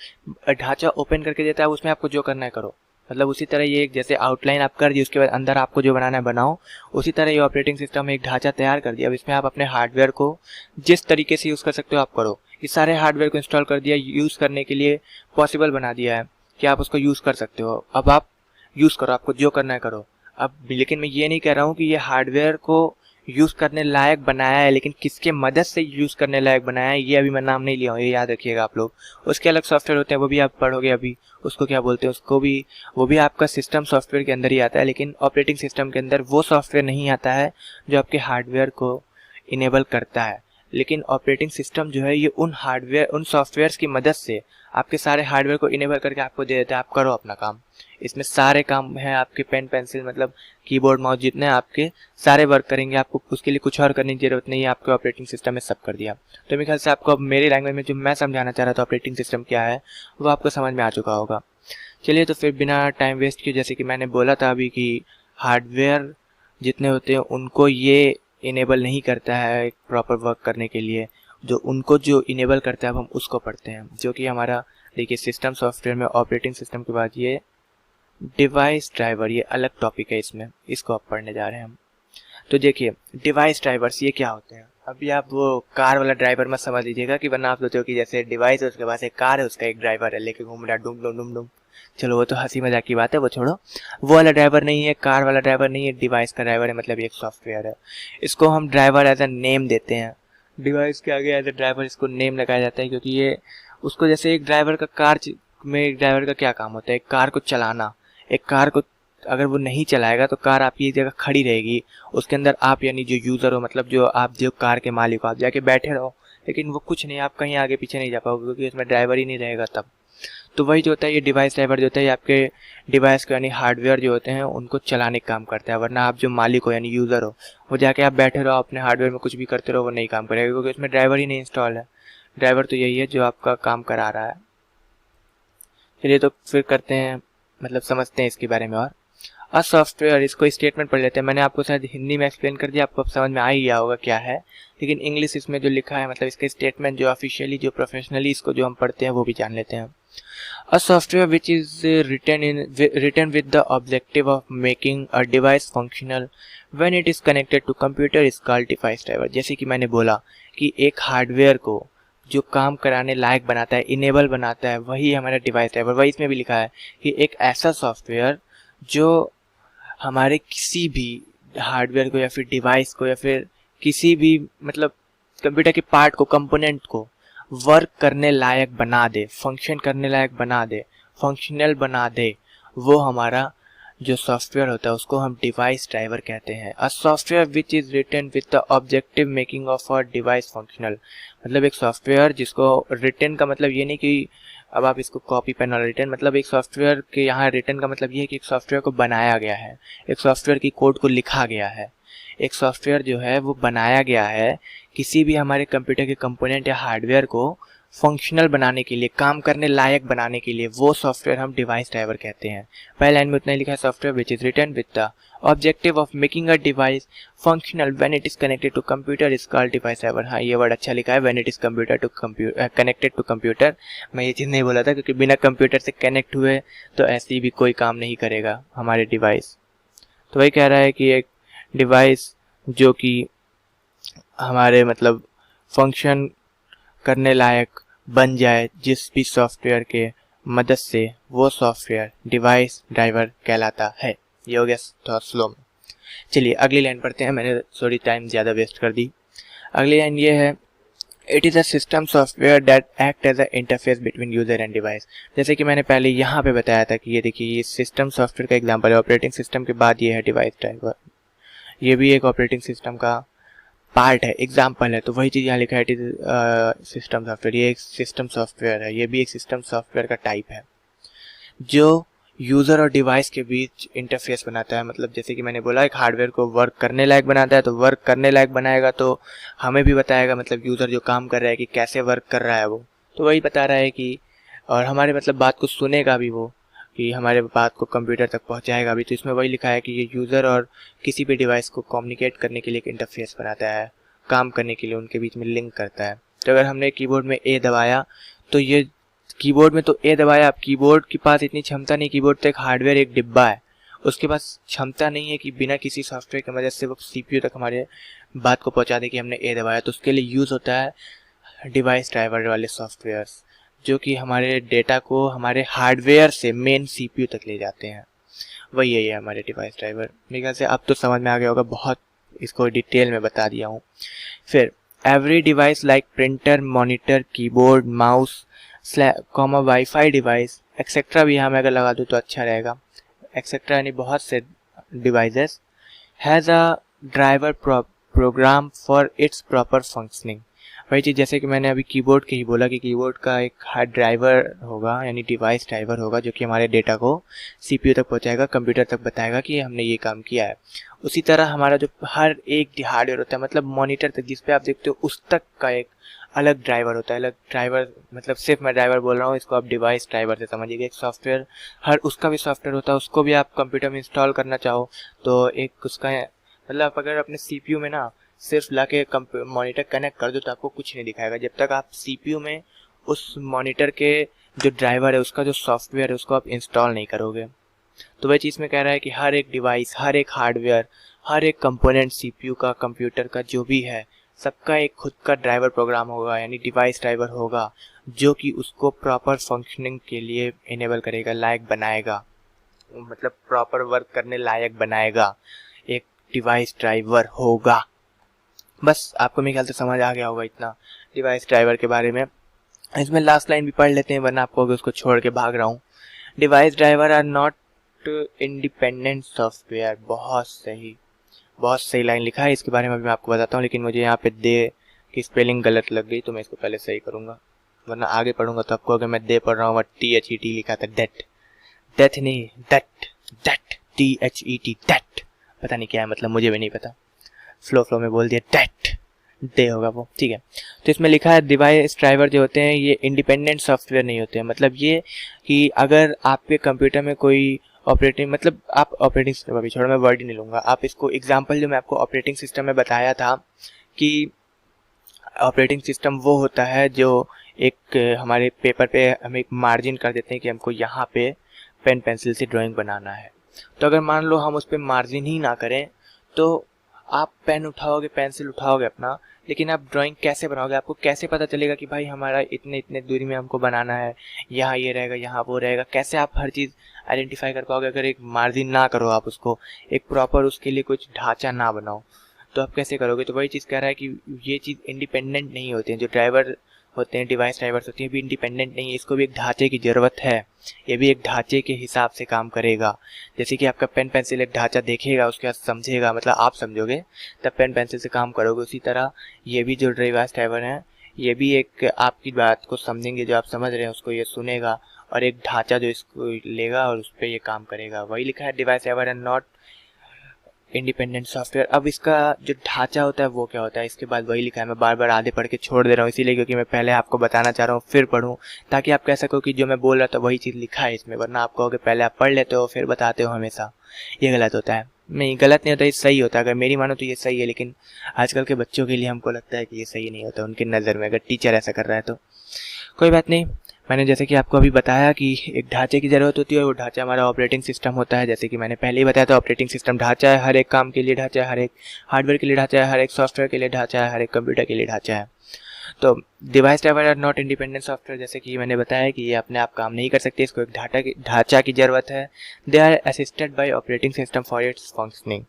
ढांचा ओपन करके देता है, उसमें आपको जो करना है करो। मतलब उसी तरह ये एक जैसे आउटलाइन आप कर दी, उसके बाद अंदर आपको जो बनाना है बनाओ। उसी तरह ये ऑपरेटिंग सिस्टम एक ढांचा तैयार कर दिया। अब इसमें आप अपने हार्डवेयर को जिस तरीके से यूज़ कर सकते हो आप करो। ये सारे हार्डवेयर को इंस्टॉल कर दिया, यूज़ करने के लिए पॉसिबल बना दिया है कि आप उसको यूज़ कर सकते हो। अब आप यूज़ करो, आपको जो करना है करो। अब लेकिन मैं ये नहीं कह रहा हूँ कि ये हार्डवेयर को यूज़ करने लायक बनाया है, लेकिन किसके मदद से यूज़ करने लायक बनाया है ये अभी मैं नाम नहीं लिया हूँ, ये याद रखिएगा आप लोग। उसके अलग सॉफ्टवेयर होते हैं, वो भी आप पढ़ोगे अभी, उसको क्या बोलते हैं, उसको भी वो भी आपका सिस्टम सॉफ्टवेयर के अंदर ही आता है। लेकिन ऑपरेटिंग सिस्टम के अंदर वो सॉफ्टवेयर नहीं आता है जो आपके हार्डवेयर को इनेबल करता है। लेकिन ऑपरेटिंग सिस्टम जो है ये उन हार्डवेयर उन सॉफ्टवेयर्स की मदद से आपके सारे हार्डवेयर को इनेबल करके आपको दे देता है, आप करो अपना काम। इसमें सारे काम हैं आपके, पेन पेंसिल मतलब कीबोर्ड माउस जितने आपके सारे वर्क करेंगे, आपको उसके लिए कुछ और करने की जरूरत नहीं है, आपके ऑपरेटिंग सिस्टम में सब कर दिया। तो मेरे ख्याल से आपको अब मेरी लैंग्वेज में जो मैं समझाना चाह रहा था ऑपरेटिंग सिस्टम क्या है, वो आपको समझ में आ चुका होगा। चलिए, तो फिर बिना टाइम वेस्ट किए, जैसे कि मैंने बोला था अभी कि हार्डवेयर जितने होते हैं उनको ये इनेबल नहीं करता है एक प्रॉपर वर्क करने के लिए, जो उनको जो इनेबल करता है अब हम उसको पढ़ते हैं, जो कि हमारा देखिए सिस्टम सॉफ्टवेयर में ऑपरेटिंग सिस्टम के बाद ये डिवाइस ड्राइवर, ये अलग टॉपिक है, इसमें इसको आप पढ़ने जा रहे हैं हम। तो देखिए, डिवाइस ड्राइवर्स ये क्या होते हैं। अभी आप वो कार वाला ड्राइवर मत समझ लीजिएगा कि वरना आप सोचो कि जैसे डिवाइस है उसके पास एक कार है, उसका एक ड्राइवर है लेके घूम रहा डुम डुम डुम डुम। चलो, वो तो हंसी मजाक की बात है, वो छोड़ो। वो वाला ड्राइवर नहीं है, कार वाला ड्राइवर नहीं है, डिवाइस का ड्राइवर है, मतलब एक सॉफ्टवेयर है। इसको हम ड्राइवर एज अ नेम देते हैं, डिवाइस के आगे एज अ ड्राइवर इसको नेम लगाया जाता है, क्योंकि ये उसको जैसे एक ड्राइवर का कार में एक ड्राइवर का क्या काम होता है, एक कार को चलाना। एक कार को अगर वो नहीं चलाएगा तो कार आपकी एक जगह खड़ी रहेगी, उसके अंदर आप यानी जो यूज़र हो, मतलब जो आप जो कार के मालिक हो, आप जाके बैठे रहो, लेकिन वो कुछ नहीं, आप कहीं आगे पीछे नहीं जा पाओगे, क्योंकि उसमें ड्राइवर ही नहीं रहेगा तब। तो वही जो होता है ये डिवाइस ड्राइवर जो होता है, ये आपके डिवाइस को यानी हार्डवेयर जो होते हैं उनको चलाने का काम करता है। वरना आप जो मालिक हो यानी यूज़र हो, वो जाके आप बैठे रहो अपने हार्डवेयर में कुछ भी करते रहो, वो नहीं काम करेगा, क्योंकि उसमें ड्राइवर ही नहीं इंस्टॉल है। ड्राइवर तो यही है जो आपका काम करा रहा है। चलिए, तो फिर करते हैं मतलब समझते हैं इसके बारे में और सॉफ्टवेयर, इसको स्टेटमेंट पढ़ लेते हैं। मैंने आपको शायद हिंदी में एक्सप्लेन कर दिया, आपको अब समझ में आ ही गया होगा क्या है, लेकिन इंग्लिश इसमें जो लिखा है मतलब इसका स्टेटमेंट जो ऑफिशियली जो प्रोफेशनली इसको जो हम पढ़ते हैं वो भी जान लेते हैं। A software which is written with the objective of making a device functional when it is connected to computer is called device driver। जैसे कि मैंने बोला कि एक हार्डवेयर को जो काम कराने लायक बनाता है, इनेबल बनाता है, वही हमारा डिवाइस ड्राइवर। वही इसमें भी लिखा है कि एक ऐसा सॉफ्टवेयर जो हमारे किसी भी हार्डवेयर को या फिर डिवाइस को या फिर किसी भी मतलब कंप्यूटर के पार्ट को, कंपोनेंट को वर्क करने लायक बना दे, फंक्शन करने लायक बना दे, फंक्शनल बना दे, वो हमारा जो सॉफ्टवेयर होता है उसको हम डिवाइस ड्राइवर कहते हैं। A software which is written with the objective making of a device functional, मतलब एक सॉफ्टवेयर जिसको रिटन का मतलब ये नहीं कि अब आप इसको कॉपी पेन और रिटन, मतलब एक सॉफ्टवेयर के यहाँ रिटन का मतलब ये है कि एक सॉफ्टवेयर को बनाया गया है, एक सॉफ्टवेयर की कोड को लिखा गया है। एक सॉफ्टवेयर जो है वो बनाया गया है किसी भी हमारे कंप्यूटर के कंपोनेंट या हार्डवेयर को फंक्शनल बनाने के लिए, काम करने लायक बनाने के लिए, वो सॉफ्टवेयर हम डिवाइस ड्राइवर कहते हैं। पहले लाइन में उतना ही लिखा है, software which is written with the objective of making a device functional when it is connected to computer is called device driver. हाँ, ये वर्ड अच्छा लिखा है, when it is connected to computer. मैं ये चीज़ नहीं बोला था क्योंकि बिना कंप्यूटर से कनेक्ट हुए तो ऐसे भी कोई काम नहीं करेगा हमारे डिवाइस। तो वही कह रहा है कि एक डिवाइस जो कि हमारे मतलब फंक्शन करने लायक बन जाए जिस भी सॉफ्टवेयर के मदद से, वो सॉफ्टवेयर डिवाइस ड्राइवर कहलाता है। ये हो गया थोड़ा स्लो में। चलिए अगली लाइन पढ़ते हैं, मैंने थोड़ी टाइम ज़्यादा वेस्ट कर दी। अगली लाइन ये है, it is a system software that act as a interface between user and device. जैसे कि मैंने पहले यहाँ पे बताया था कि ये देखिए, ये सिस्टम सॉफ्टवेयर का एग्जाम्पल है। ऑपरेटिंग सिस्टम के बाद ये है डिवाइस ड्राइवर, ये भी एक ऑपरेटिंग सिस्टम का पार्ट है, एग्जाम्पल है। तो वही चीज़ यहाँ लिखा है, इट इज सिस्टम सॉफ्टवेयर, ये एक सिस्टम सॉफ्टवेयर है, ये भी एक सिस्टम सॉफ्टवेयर का टाइप है जो यूज़र और डिवाइस के बीच इंटरफेस बनाता है। मतलब जैसे कि मैंने बोला, एक हार्डवेयर को वर्क करने लायक बनाता है, तो वर्क करने लायक बनाएगा तो हमें भी बताएगा, मतलब यूज़र जो काम कर रहा है कि कैसे वर्क कर रहा है वो, तो वही बता रहा है कि, और हमारे मतलब बात को सुनेगा भी वो, कि हमारे बात को कंप्यूटर तक पहुंचाएगा भी। तो इसमें वही लिखा है कि ये यूज़र और किसी भी डिवाइस को कम्युनिकेट करने के लिए एक इंटरफेस बनाता है, काम करने के लिए उनके बीच में लिंक करता है। तो अगर हमने कीबोर्ड में ए दबाया तो ये कीबोर्ड में तो ए दबाया, अब कीबोर्ड के पास इतनी क्षमता नहीं, कीबोर्ड तो एक हार्डवेयर, एक डिब्बा है, उसके पास क्षमता नहीं है कि बिना किसी सॉफ्टवेयर की मदद से वो सीपीयू तक हमारे बात को पहुंचा दे कि हमने ए दबाया। तो उसके लिए यूज़ होता है डिवाइस ड्राइवर वाले सॉफ्टवेयर्स, जो कि हमारे डेटा को हमारे हार्डवेयर से मेन सीपीयू तक ले जाते हैं। वही है ये हमारे डिवाइस ड्राइवर। मेरे ख्याल से अब तो समझ में आ गया होगा, बहुत इसको डिटेल में बता दिया हूँ। फिर every device like printer, monitor, keyboard, mouse, comma wifi device etcetera भी यहाँ मैं अगर लगा दूँ तो अच्छा रहेगा। एक्सेट्रा यानी बहुत से devices has a driver program for its proper functioning. वही चीज़ जैसे कि मैंने अभी कीबोर्ड के ही बोला कि कीबोर्ड का एक हार्ड ड्राइवर होगा, यानी डिवाइस ड्राइवर होगा, जो कि हमारे डेटा को सीपीयू तक पहुंचाएगा, कंप्यूटर तक बताएगा कि हमने ये काम किया है। उसी तरह हमारा जो हर एक हार्डवेयर होता है, मतलब मॉनिटर तक जिस पे आप देखते हो, उस तक का एक अलग ड्राइवर होता है। अलग ड्राइवर मतलब सिर्फ मैं ड्राइवर बोल रहा हूँ, इसको आप डिवाइस ड्राइवर से समझिएगा। एक सॉफ्टवेयर, हर उसका भी सॉफ्टवेयर होता है, उसको भी आप कंप्यूटर में इंस्टॉल करना चाहो तो एक उसका मतलब अगर अपने सीपीयू में ना सिर्फ लाके मॉनिटर कनेक्ट कर दो तो आपको कुछ नहीं दिखाएगा, जब तक आप सीपीयू में उस मॉनिटर के जो ड्राइवर है, उसका जो सॉफ्टवेयर है, उसको आप इंस्टॉल नहीं करोगे। तो वह चीज़ में कह रहा है कि हर एक डिवाइस, हर एक हार्डवेयर, हर एक कंपोनेंट सीपीयू का, कंप्यूटर का जो भी है, सबका एक खुद का ड्राइवर प्रोग्राम होगा, यानी डिवाइस ड्राइवर होगा, जो कि उसको प्रॉपर फंक्शनिंग के लिए इनेबल करेगा, लायक बनाएगा, मतलब प्रॉपर वर्क करने लायक बनाएगा। एक डिवाइस ड्राइवर होगा। बस आपको मेरे ख्याल से समझ आ गया होगा इतना डिवाइस ड्राइवर के बारे में। इसमें लास्ट लाइन भी पढ़ लेते हैं, वरना आपको उसको छोड़ के भाग रहा हूँ। Device driver are not independent software. बहुत सही लाइन लिखा है, इसके बारे में भी मैं आपको बताता हूँ, लेकिन मुझे यहाँ पे दे की स्पेलिंग गलत लग गई तो मैं इसको पहले सही करूँगा, वरना आगे पढ़ूंगा तो आपको अगर मैं दे पढ़ रहा हूँ THET लिखा था, डेथ नहीं, दैट THET, दैट पता नहीं क्या है, मतलब मुझे भी नहीं पता, फ्लो में बोल दिया, डेट डे होगा वो, ठीक है। तो इसमें लिखा है डिवाइस ड्राइवर जो होते हैं ये इंडिपेंडेंट सॉफ्टवेयर नहीं होते हैं। मतलब ये कि अगर आपके कंप्यूटर में कोई ऑपरेटिंग, मतलब आप ऑपरेटिंग सिस्टम, अभी छोड़ो मैं वर्ड ही नहीं लूँगा, आप इसको एग्जांपल जो मैं आपको ऑपरेटिंग सिस्टम में बताया था कि ऑपरेटिंग सिस्टम वो होता है जो एक हमारे पेपर पे हम एक मार्जिन कर देते हैं कि हमको यहाँ पे पेन पेंसिल से ड्राइंग बनाना है। तो अगर मान लो हम उस पर मार्जिन ही ना करें तो आप पेन उठाओगे, पेंसिल उठाओगे अपना, लेकिन आप ड्राइंग कैसे बनाओगे? आपको कैसे पता चलेगा कि भाई हमारा इतने दूरी में हमको बनाना है, यहाँ ये रहेगा, यहाँ वो रहेगा? कैसे आप हर चीज़ आइडेंटिफाई कर पाओगे अगर एक मार्जिन ना करो, आप उसको एक प्रॉपर उसके लिए कुछ ढांचा ना बनाओ, तो आप कैसे करोगे? तो वही चीज़ कह रहा है कि ये चीज़ इंडिपेंडेंट नहीं होते हैं। जो ड्राइवर होते हैं, डिवाइस ड्राइवर्स होती हैं, भी इंडिपेंडेंट नहीं है, इसको भी एक ढांचे की ज़रूरत है। ये भी एक ढांचे के हिसाब से काम करेगा। जैसे कि आपका पेन पेंसिल एक ढांचा देखेगा, उसके बाद समझेगा, मतलब आप समझोगे तब पेन पेंसिल से काम करोगे, उसी तरह ये भी जो डिवाइस ड्राइवर हैं ये भी एक आपकी बात को समझेंगे, जो आप समझ रहे हैं उसको ये सुनेगा और एक ढांचा जो इसको लेगा और उस पर ये काम करेगा। वही लिखा है device driver and not independent software. अब इसका जो ढांचा होता है वो क्या होता है, इसके बाद वही लिखा है। मैं बार बार आधे पढ़ के छोड़ दे रहा हूँ इसीलिए क्योंकि मैं पहले आपको बताना चाह रहा हूँ फिर पढ़ूँ, ताकि आप कह सको कि जो मैं बोल रहा था वही चीज़ लिखा है इसमें, वरना आप कहोगे पहले आप पढ़ लेते हो फिर बताते हो हमेशा। ये गलत होता है। नहीं, गलत नहीं होता, ये सही होता है। अगर मेरी मानो तो ये सही है, लेकिन आजकल के बच्चों के लिए हमको लगता है कि ये सही नहीं होता उनकी नज़र में, अगर टीचर ऐसा कर रहा है तो कोई बात नहीं। मैंने जैसे कि आपको अभी बताया कि एक ढांचे की ज़रूरत होती है और वो ढांचा हमारा ऑपरेटिंग सिस्टम होता है। जैसे कि मैंने पहले ही बताया था, ऑपरेटिंग सिस्टम ढांचा है, हर एक काम के लिए ढांचा है, हर एक हार्डवेयर के लिए ढांचा है, हर एक सॉफ्टवेयर के लिए ढांचा है, हर एक कंप्यूटर के लिए ढांचा है। तो device driver are not independent software, जैसे कि मैंने बताया कि ये अपने आप काम नहीं कर सकते, इसको एक ढांचा की ज़रूरत है। They are assisted by operating system for its functioning.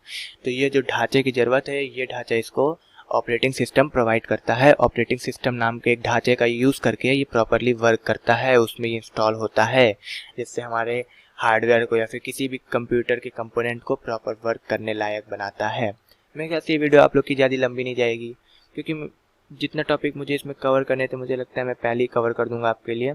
तो ये जो ढांचे की ज़रूरत है, ये ढांचा इसको ऑपरेटिंग सिस्टम प्रोवाइड करता है। ऑपरेटिंग सिस्टम नाम के एक ढांचे का यूज़ करके ये प्रॉपरली वर्क करता है, उसमें इंस्टॉल होता है, जिससे हमारे हार्डवेयर को या फिर किसी भी कंप्यूटर के कंपोनेंट को प्रॉपर वर्क करने लायक बनाता है। मेरे ख्याल से ये वीडियो आप लोग की ज़्यादा लंबी नहीं जाएगी, क्योंकि जितना टॉपिक मुझे इसमें कवर करने थे मुझे लगता है मैं पहले ही कवर कर दूंगा आपके लिए।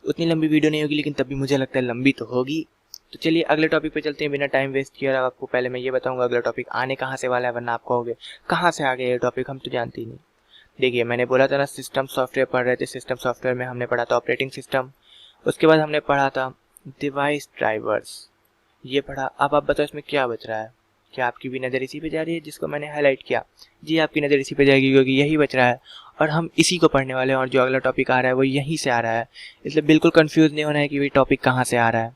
उतनी लंबी वीडियो नहीं होगी, लेकिन तब भी मुझे लगता है लंबी तो होगी। तो चलिए अगले टॉपिक पे चलते हैं बिना टाइम वेस्ट किए। आपको पहले मैं ये बताऊंगा अगला टॉपिक आने कहाँ से वाला है, वरना आप कहोगे कहाँ से आ गया ये टॉपिक, हम तो जानते ही नहीं। देखिए, मैंने बोला था ना सिस्टम सॉफ्टवेयर पढ़ रहे थे। सिस्टम सॉफ्टवेयर में हमने पढ़ा था ऑपरेटिंग सिस्टम, उसके बाद हमने पढ़ा था डिवाइस ड्राइवर्स, ये पढ़ा। अब आप बताओ इसमें क्या बच रहा है? क्या आपकी भी नज़र इसी पे जा रही है जिसको मैंने हाईलाइट किया? जी, आपकी नज़र इसी पे जाएगी क्योंकि यही बच रहा है और हम इसी को पढ़ने वाले हैं, और जो अगला टॉपिक आ रहा है वो यहीं से आ रहा है, इसलिए बिल्कुल कंफ्यूज नहीं होना है कि ये टॉपिक कहाँ से आ रहा है।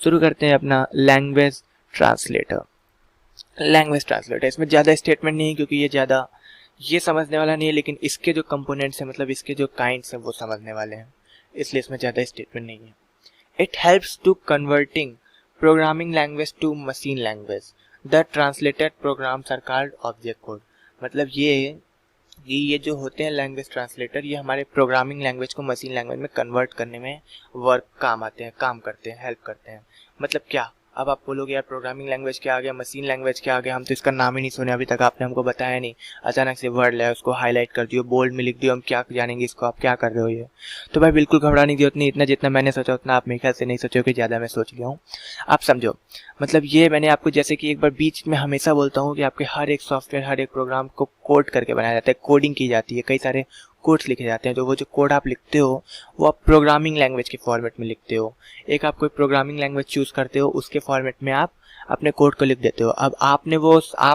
शुरू करते हैं अपना लैंग्वेज ट्रांसलेटर। लैंग्वेज ट्रांसलेटर, इसमें ज़्यादा स्टेटमेंट नहीं है क्योंकि ये ज़्यादा ये समझने वाला नहीं है, लेकिन इसके जो कंपोनेंट्स हैं, मतलब इसके जो काइंड्स हैं वो समझने वाले हैं, इसलिए इसमें ज़्यादा स्टेटमेंट नहीं है। It helps to converting programming language to machine language. The translated programs are called object code. मतलब ये जो होते हैं लैंग्वेज ट्रांसलेटर, ये हमारे प्रोग्रामिंग लैंग्वेज को मशीन लैंग्वेज में कन्वर्ट करने में काम आते हैं, काम करते हैं, हेल्प करते हैं। मतलब क्या? अब आप बोलोगे यार प्रोग्रामिंग लैंग्वेज क्या आ गया, मशीन लैंग्वेज क्या आ गया, हम तो इसका नाम ही नहीं सुने अभी तक, आपने हमको बताया नहीं। अचानक से वर्ड लाया, उसको हाईलाइट कर दियो, बोल्ड में लिख दियो, हम क्या जानेंगे इसको, आप क्या कर रहे हो ये? तो भाई बिल्कुल घबराने की जरूरत नहीं, इतना जितना मैंने सोचा उतना आप मेरे ख्याल से नहीं सोचोगे, ज़्यादा मैं सोच लिया हूँ, आप समझो। मतलब ये मैंने आपको जैसे कि एक बार बीच में हमेशा बोलता हूँ कि आपके हर एक सॉफ्टवेयर, हर एक प्रोग्राम को कोड करके बनाया जाता है, कोडिंग की जाती है, कई सारे कोड्स लिखे जाते हैं। तो वो जो कोड आप लिखते हो वो आप प्रोग्रामिंग लैंग्वेज के फॉर्मेट में लिखते हो। एक आप कोई प्रोग्रामिंग लैंग्वेज चूज़ करते हो, उसके फॉर्मेट में आप अपने कोड को लिख देते हो। अब आप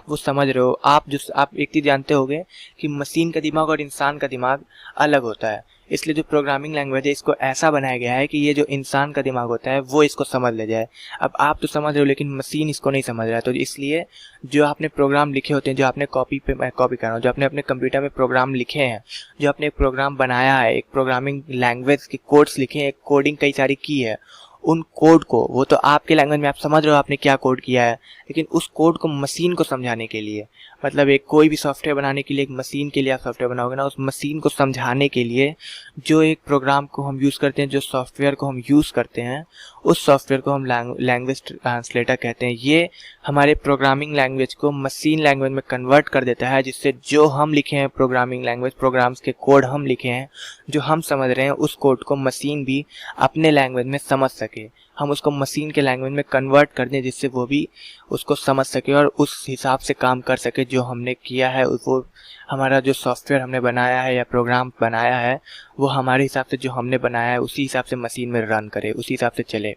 वो समझ रहे हो, आप एक चीज़ जानते होगे कि मशीन का दिमाग और इंसान का दिमाग अलग होता है, इसलिए जो प्रोग्रामिंग लैंग्वेज है इसको ऐसा बनाया गया है कि ये जो इंसान का दिमाग होता है वो इसको समझ ले जाए। अब आप तो समझ रहे हो लेकिन मशीन इसको नहीं समझ रहा है, तो इसलिए जो आपने प्रोग्राम लिखे होते हैं, जो आपने कॉपी कर रहा हूँ, जो आपने अपने कंप्यूटर में प्रोग्राम लिखे हैं, जो आपने एक प्रोग्राम बनाया है, एक प्रोग्रामिंग लैंग्वेज के कोड्स लिखे हैं, एक कोडिंग कई सारी की है, उन कोड को, वो तो आपके लैंग्वेज में आप समझ रहे हो आपने क्या कोड किया है, लेकिन उस कोड को मशीन को समझाने के लिए, मतलब एक कोई भी सॉफ्टवेयर बनाने के लिए, एक मशीन के लिए आप सॉफ्टवेयर बनाओगे ना, उस मशीन को समझाने के लिए जो एक प्रोग्राम को हम यूज़ करते हैं, जो सॉफ्टवेयर को हम यूज़ करते हैं, उस सॉफ्टवेयर को हम लैंग्वेज ट्रांसलेटर कहते हैं। ये हमारे प्रोग्रामिंग लैंग्वेज को मशीन लैंग्वेज में कन्वर्ट कर देता है, जिससे जो हम लिखे हैं प्रोग्रामिंग लैंग्वेज, प्रोग्राम्स के कोड हम लिखे हैं, जो हम समझ रहे हैं, उस कोड को मशीन भी अपने लैंग्वेज में समझ सके। हम उसको मशीन के लैंग्वेज में कन्वर्ट कर दें जिससे वो भी उसको समझ सके और उस हिसाब से काम कर सके जो हमने किया है। वो हमारा जो सॉफ्टवेयर हमने बनाया है या प्रोग्राम बनाया है वो हमारे हिसाब से जो हमने बनाया है उसी हिसाब से मशीन में रन करे, उसी हिसाब से चले।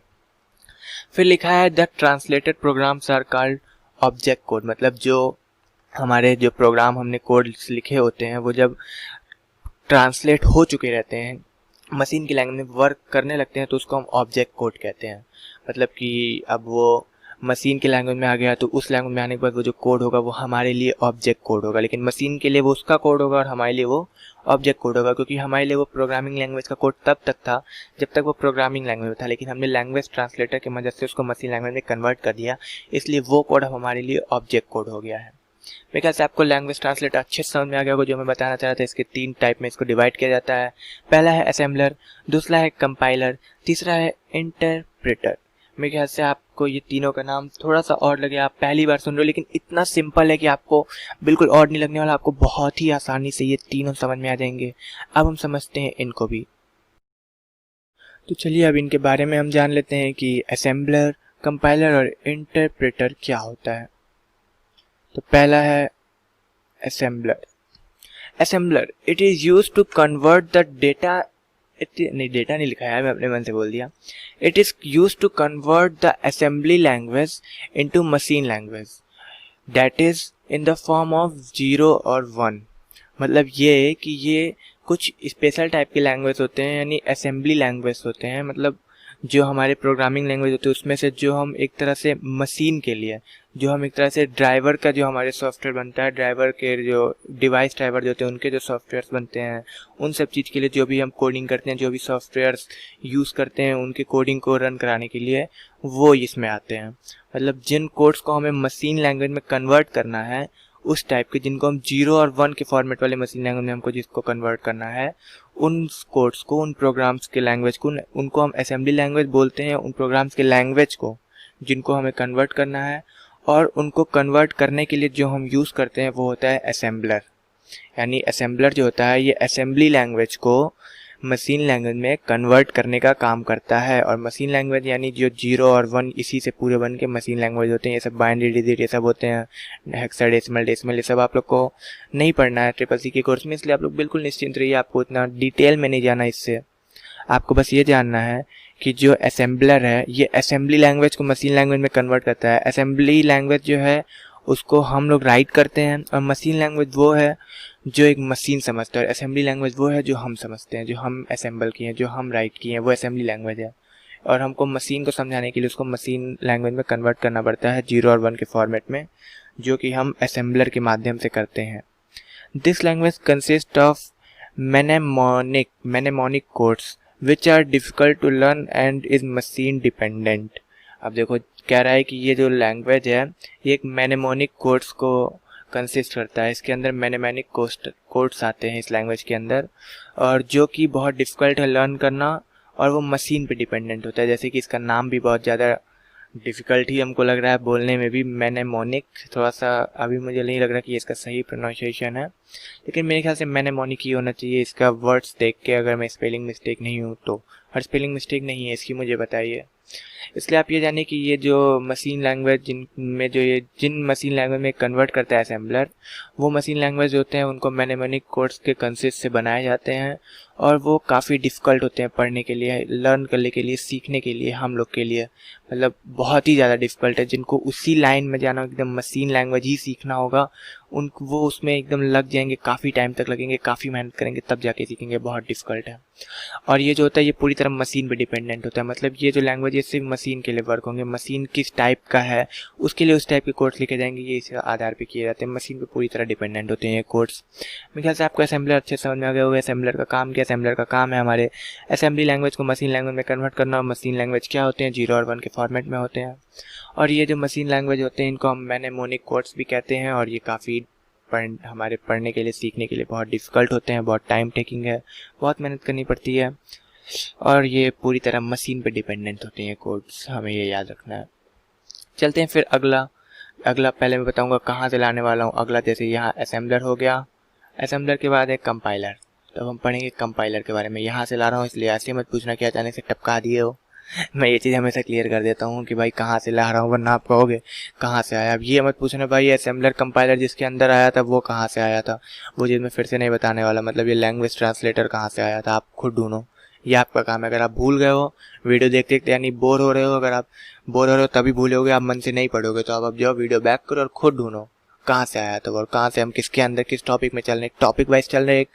फिर लिखा है the translated programs are called object code. मतलब जो हमारे जो प्रोग्राम हमने कोड लिखे होते हैं वो जब ट्रांसलेट हो चुके रहते हैं, मशीन की लैंग्वेज में वर्क करने लगते हैं, तो उसको हम ऑब्जेक्ट कोड कहते हैं। मतलब कि अब वो मशीन की लैंग्वेज में आ गया तो उस लैंग्वेज में आने के बाद वो जो कोड होगा वो हमारे लिए ऑब्जेक्ट कोड होगा, लेकिन मशीन के लिए वो उसका कोड होगा और हमारे लिए वो ऑब्जेक्ट कोड होगा, क्योंकि हमारे लिए वो प्रोग्रामिंग लैंग्वेज का कोड तब तक था जब तक वो प्रोग्रामिंग लैंग्वेज में था, लेकिन हमने लैंग्वेज ट्रांसलेटर की मदद से उसको मशीन लैंग्वेज में कन्वर्ट कर दिया, इसलिए वो कोड अब हमारे लिए ऑब्जेक्ट कोड हो गया है। मेरे ख्याल से आपको लैंग्वेज ट्रांसलेटर अच्छे से समझ में आ गया होगा। जो मैं बताना चाह रहा था, इसके 3 टाइप में इसको डिवाइड किया जाता है। पहला है असेंबलर, दूसरा है कंपाइलर, तीसरा है इंटरप्रेटर। मेरे ख्याल से आपको ये तीनों का नाम थोड़ा सा और लगे, आप पहली बार सुन रहे हो, लेकिन इतना सिंपल है कि आपको बिल्कुल और नहीं लगने वाला। आपको बहुत ही आसानी से ये तीनों समझ में आ जाएंगे। अब हम समझते हैं इनको भी। तो चलिए अब इनके बारे में हम जान लेते हैं कि असेंबलर, कंपाइलर और इंटरप्रेटर क्या होता है। तो पहला है assembler. Assembler, it is use to convert the data, data नहीं लिखा है, मैं अपने मन से बोल दिया। It is use to convert the assembly language into machine language that is in the form of 0 और 1। मतलब ये कि ये कुछ स्पेशल टाइप के लैंग्वेज होते हैं, यानी असेंबली लैंग्वेज होते हैं। मतलब जो हमारे प्रोग्रामिंग लैंग्वेज होते हैं उसमें से जो हम एक तरह से मशीन के लिए, जो हम एक तरह से ड्राइवर का, जो हमारे सॉफ्टवेयर बनता है, ड्राइवर के जो डिवाइस ड्राइवर जो होते हैं उनके जो सॉफ्टवेयर्स बनते हैं, उन सब चीज़ के लिए जो भी हम कोडिंग करते हैं, जो भी सॉफ्टवेयर्स यूज़ करते हैं उनके कोडिंग को रन कराने के लिए, वो इसमें आते हैं। मतलब जिन कोड्स को हमें मशीन लैंग्वेज में कन्वर्ट करना है, उस टाइप के, जिनको हम 0 और 1 के फॉर्मेट वाले मशीन लैंग्वेज में हमको जिसको कन्वर्ट करना है, उन कोड्स को, उन प्रोग्राम्स के लैंग्वेज को, उनको हम असेंबली लैंग्वेज बोलते हैं। उन प्रोग्राम्स के लैंग्वेज को जिनको हमें कन्वर्ट करना है, और उनको कन्वर्ट करने के लिए जो हम यूज़ करते हैं वो होता है असेंबलर। यानी असेंबलर जो होता है ये असेंबली लैंग्वेज को मशीन लैंग्वेज में कन्वर्ट करने का काम करता है। और मशीन लैंग्वेज यानी जो 0 और 1 इसी से पूरे बन के मशीन लैंग्वेज होते हैं। ये सब बाइनरी डिजिट ये सब होते हैं, हेक्साडेसिमल, डेसिमल, ये सब आप लोग को नहीं पढ़ना है CCC के कोर्स में, इसलिए आप लोग बिल्कुल निश्चिंत रहिए। आपको इतना डिटेल में नहीं जाना, इससे आपको बस ये जानना है कि जो असेंबलर है ये असेंबली लैंग्वेज को मशीन लैंग्वेज में कन्वर्ट करता है। असेंबली लैंग्वेज जो है उसको हम लोग राइट करते हैं, और मशीन लैंग्वेज वो है जो एक मशीन समझता है, और असेंबली लैंग्वेज वो है जो हम समझते हैं, जो हम असेंबल किए हैं, जो हम राइट किए हैं, वो असेंबली लैंग्वेज है। और हमको मशीन को समझाने के लिए उसको मशीन लैंग्वेज में कन्वर्ट करना पड़ता है 0 और 1 के फॉर्मेट में, जो कि हम असेंबलर के माध्यम से करते हैं। This language consist of mnemonic codes which are difficult to learn and is machine dependent. अब देखो कह रहा है कि ये जो लैंग्वेज है ये एक मैनेमोनिक कोड्स को कंसिस्ट करता है। इसके अंदर मैनेमोनिक कोड्स आते हैं इस लैंग्वेज के अंदर, और जो कि बहुत डिफ़िकल्ट है लर्न करना, और वो मशीन पे डिपेंडेंट होता है। जैसे कि इसका नाम भी बहुत ज़्यादा डिफ़िकल्ट ही हमको लग रहा है बोलने में भी, मैनेमोनिक। थोड़ा सा अभी मुझे नहीं लग रहा कि इसका सही प्रोनाउंसिएशन है, लेकिन मेरे ख्याल से मैनेमोनिक ही होना चाहिए। इसका वर्ड्स देख के अगर मैं स्पेलिंग मिस्टेक नहीं हूँ तो, और स्पेलिंग मिस्टेक नहीं है इसकी मुझे बताइए। इसलिए आप ये जानिए कि ये जो मशीन लैंग्वेज जिन मशीन लैंग्वेज में कन्वर्ट करता है असेंबलर, वो मशीन लैंग्वेज होते हैं उनको मैनेमोनिक कोड्स के कंसिस्ट से बनाए जाते हैं, और वो काफ़ी डिफ़िकल्ट होते हैं पढ़ने के लिए, लर्न करने के लिए, सीखने के लिए, हम लोग के लिए। मतलब बहुत ही ज़्यादा डिफ़िकल्ट है। जिनको उसी लाइन में जाना, एकदम मशीन लैंग्वेज ही सीखना होगा, वो उसमें एकदम लग जाएंगे, काफ़ी टाइम तक लगेंगे, काफ़ी मेहनत करेंगे तब जाके सीखेंगे, बहुत डिफ़िकल्ट है। और ये जो होता है ये पूरी तरह मशीन पे डिपेंडेंट होता है। मतलब ये जो लैंग्वेज है सिर्फ मशीन के लिए वर्क होंगे, मशीन किस टाइप का है उसके लिए उस टाइप के कोड्स लिखे जाएंगे, ये इस आधार पे किए जाते हैं। मशीन पे पूरी तरह डिपेंडेंट होते हैं ये कोड्स। मेरे ख्याल से आपको असेंबलर अच्छे समझ में आ गया होगा। असेंबलर का काम क्या? असेंबलर का काम है हमारे असेंबली लैंग्वेज को मशीन लैंग्वेज में कन्वर्ट करना। और मशीन लैंग्वेज क्या होते हैं? 0 और 1 के फॉर्मेट में होते हैं। और ये जो मशीन लैंग्वेज होते हैं इनको हम मैनेमोनिक कोड्स भी कहते हैं, और ये काफ़ी हमारे पढ़ने के लिए, सीखने के लिए बहुत डिफ़िकल्ट होते हैं, बहुत टाइम टेकिंग है, बहुत मेहनत करनी पड़ती है, और ये पूरी तरह मशीन पे डिपेंडेंट होते हैं कोड्स, हमें ये याद रखना है। चलते हैं फिर अगला पहले मैं बताऊंगा कहाँ से लाने वाला हूँ। अगला जैसे यहाँ असेंबलर हो गया, असेंबलर के बाद है कंपाइलर। तो हम पढ़ेंगे कंपाइलर के बारे में। यहाँ से ला रहा हूँ इसलिए ऐसे मत पूछना कि अचानक से टपका दिए हो। मैं ये चीज़ हमेशा क्लियर कर देता हूँ कि भाई कहाँ से ला रहा हूँ, वरना आप कहोगे कहाँ से आया। अब ये मत पूछना भाई असेंबलर कंपाइलर जिसके अंदर आया था वो कहाँ से आया था, वो चीज़ मैं फिर से नहीं बताने वाला। मतलब ये लैंग्वेज ट्रांसलेटर कहाँ से आया था आप खुद ढूंढो, ये आपका काम है। अगर आप भूल गए हो वीडियो देखते देखते, यानी बोर हो रहे हो, अगर आप बोर हो रहे हो तभी भूलोगे, आप मन से नहीं पढ़ोगे, तो आप अब जाओ वीडियो बैक करो और खुद ढूंढो कहाँ से आया था और कहाँ से हम किसके अंदर किस टॉपिक में चल रहे, टॉपिक वाइज चल रहे।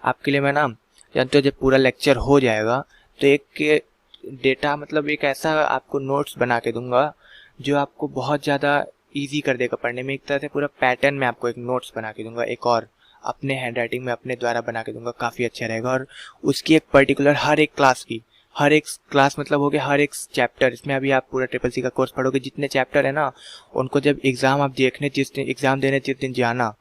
आपके लिए मैं ना जानते हो जब पूरा लेक्चर हो जाएगा तो एक डेटा, मतलब एक ऐसा आपको नोट्स बना के दूंगा जो आपको बहुत ज़्यादा इजी कर देगा पढ़ने में। एक तरह से पूरा पैटर्न में आपको एक नोट्स बना के दूंगा, एक और अपने हैंड राइटिंग में अपने द्वारा बना के दूंगा, काफ़ी अच्छा रहेगा। और उसकी एक पर्टिकुलर हर एक क्लास की हर एक क्लास मतलब हो गया हर एक चैप्टर। इसमें अभी आप पूरा ट्रिपल सी का कोर्स पढ़ोगे, जितने चैप्टर है ना उनको जब एग्ज़ाम आप देखने जिस दिन एग्ज़ाम देने जिस दिन जाना,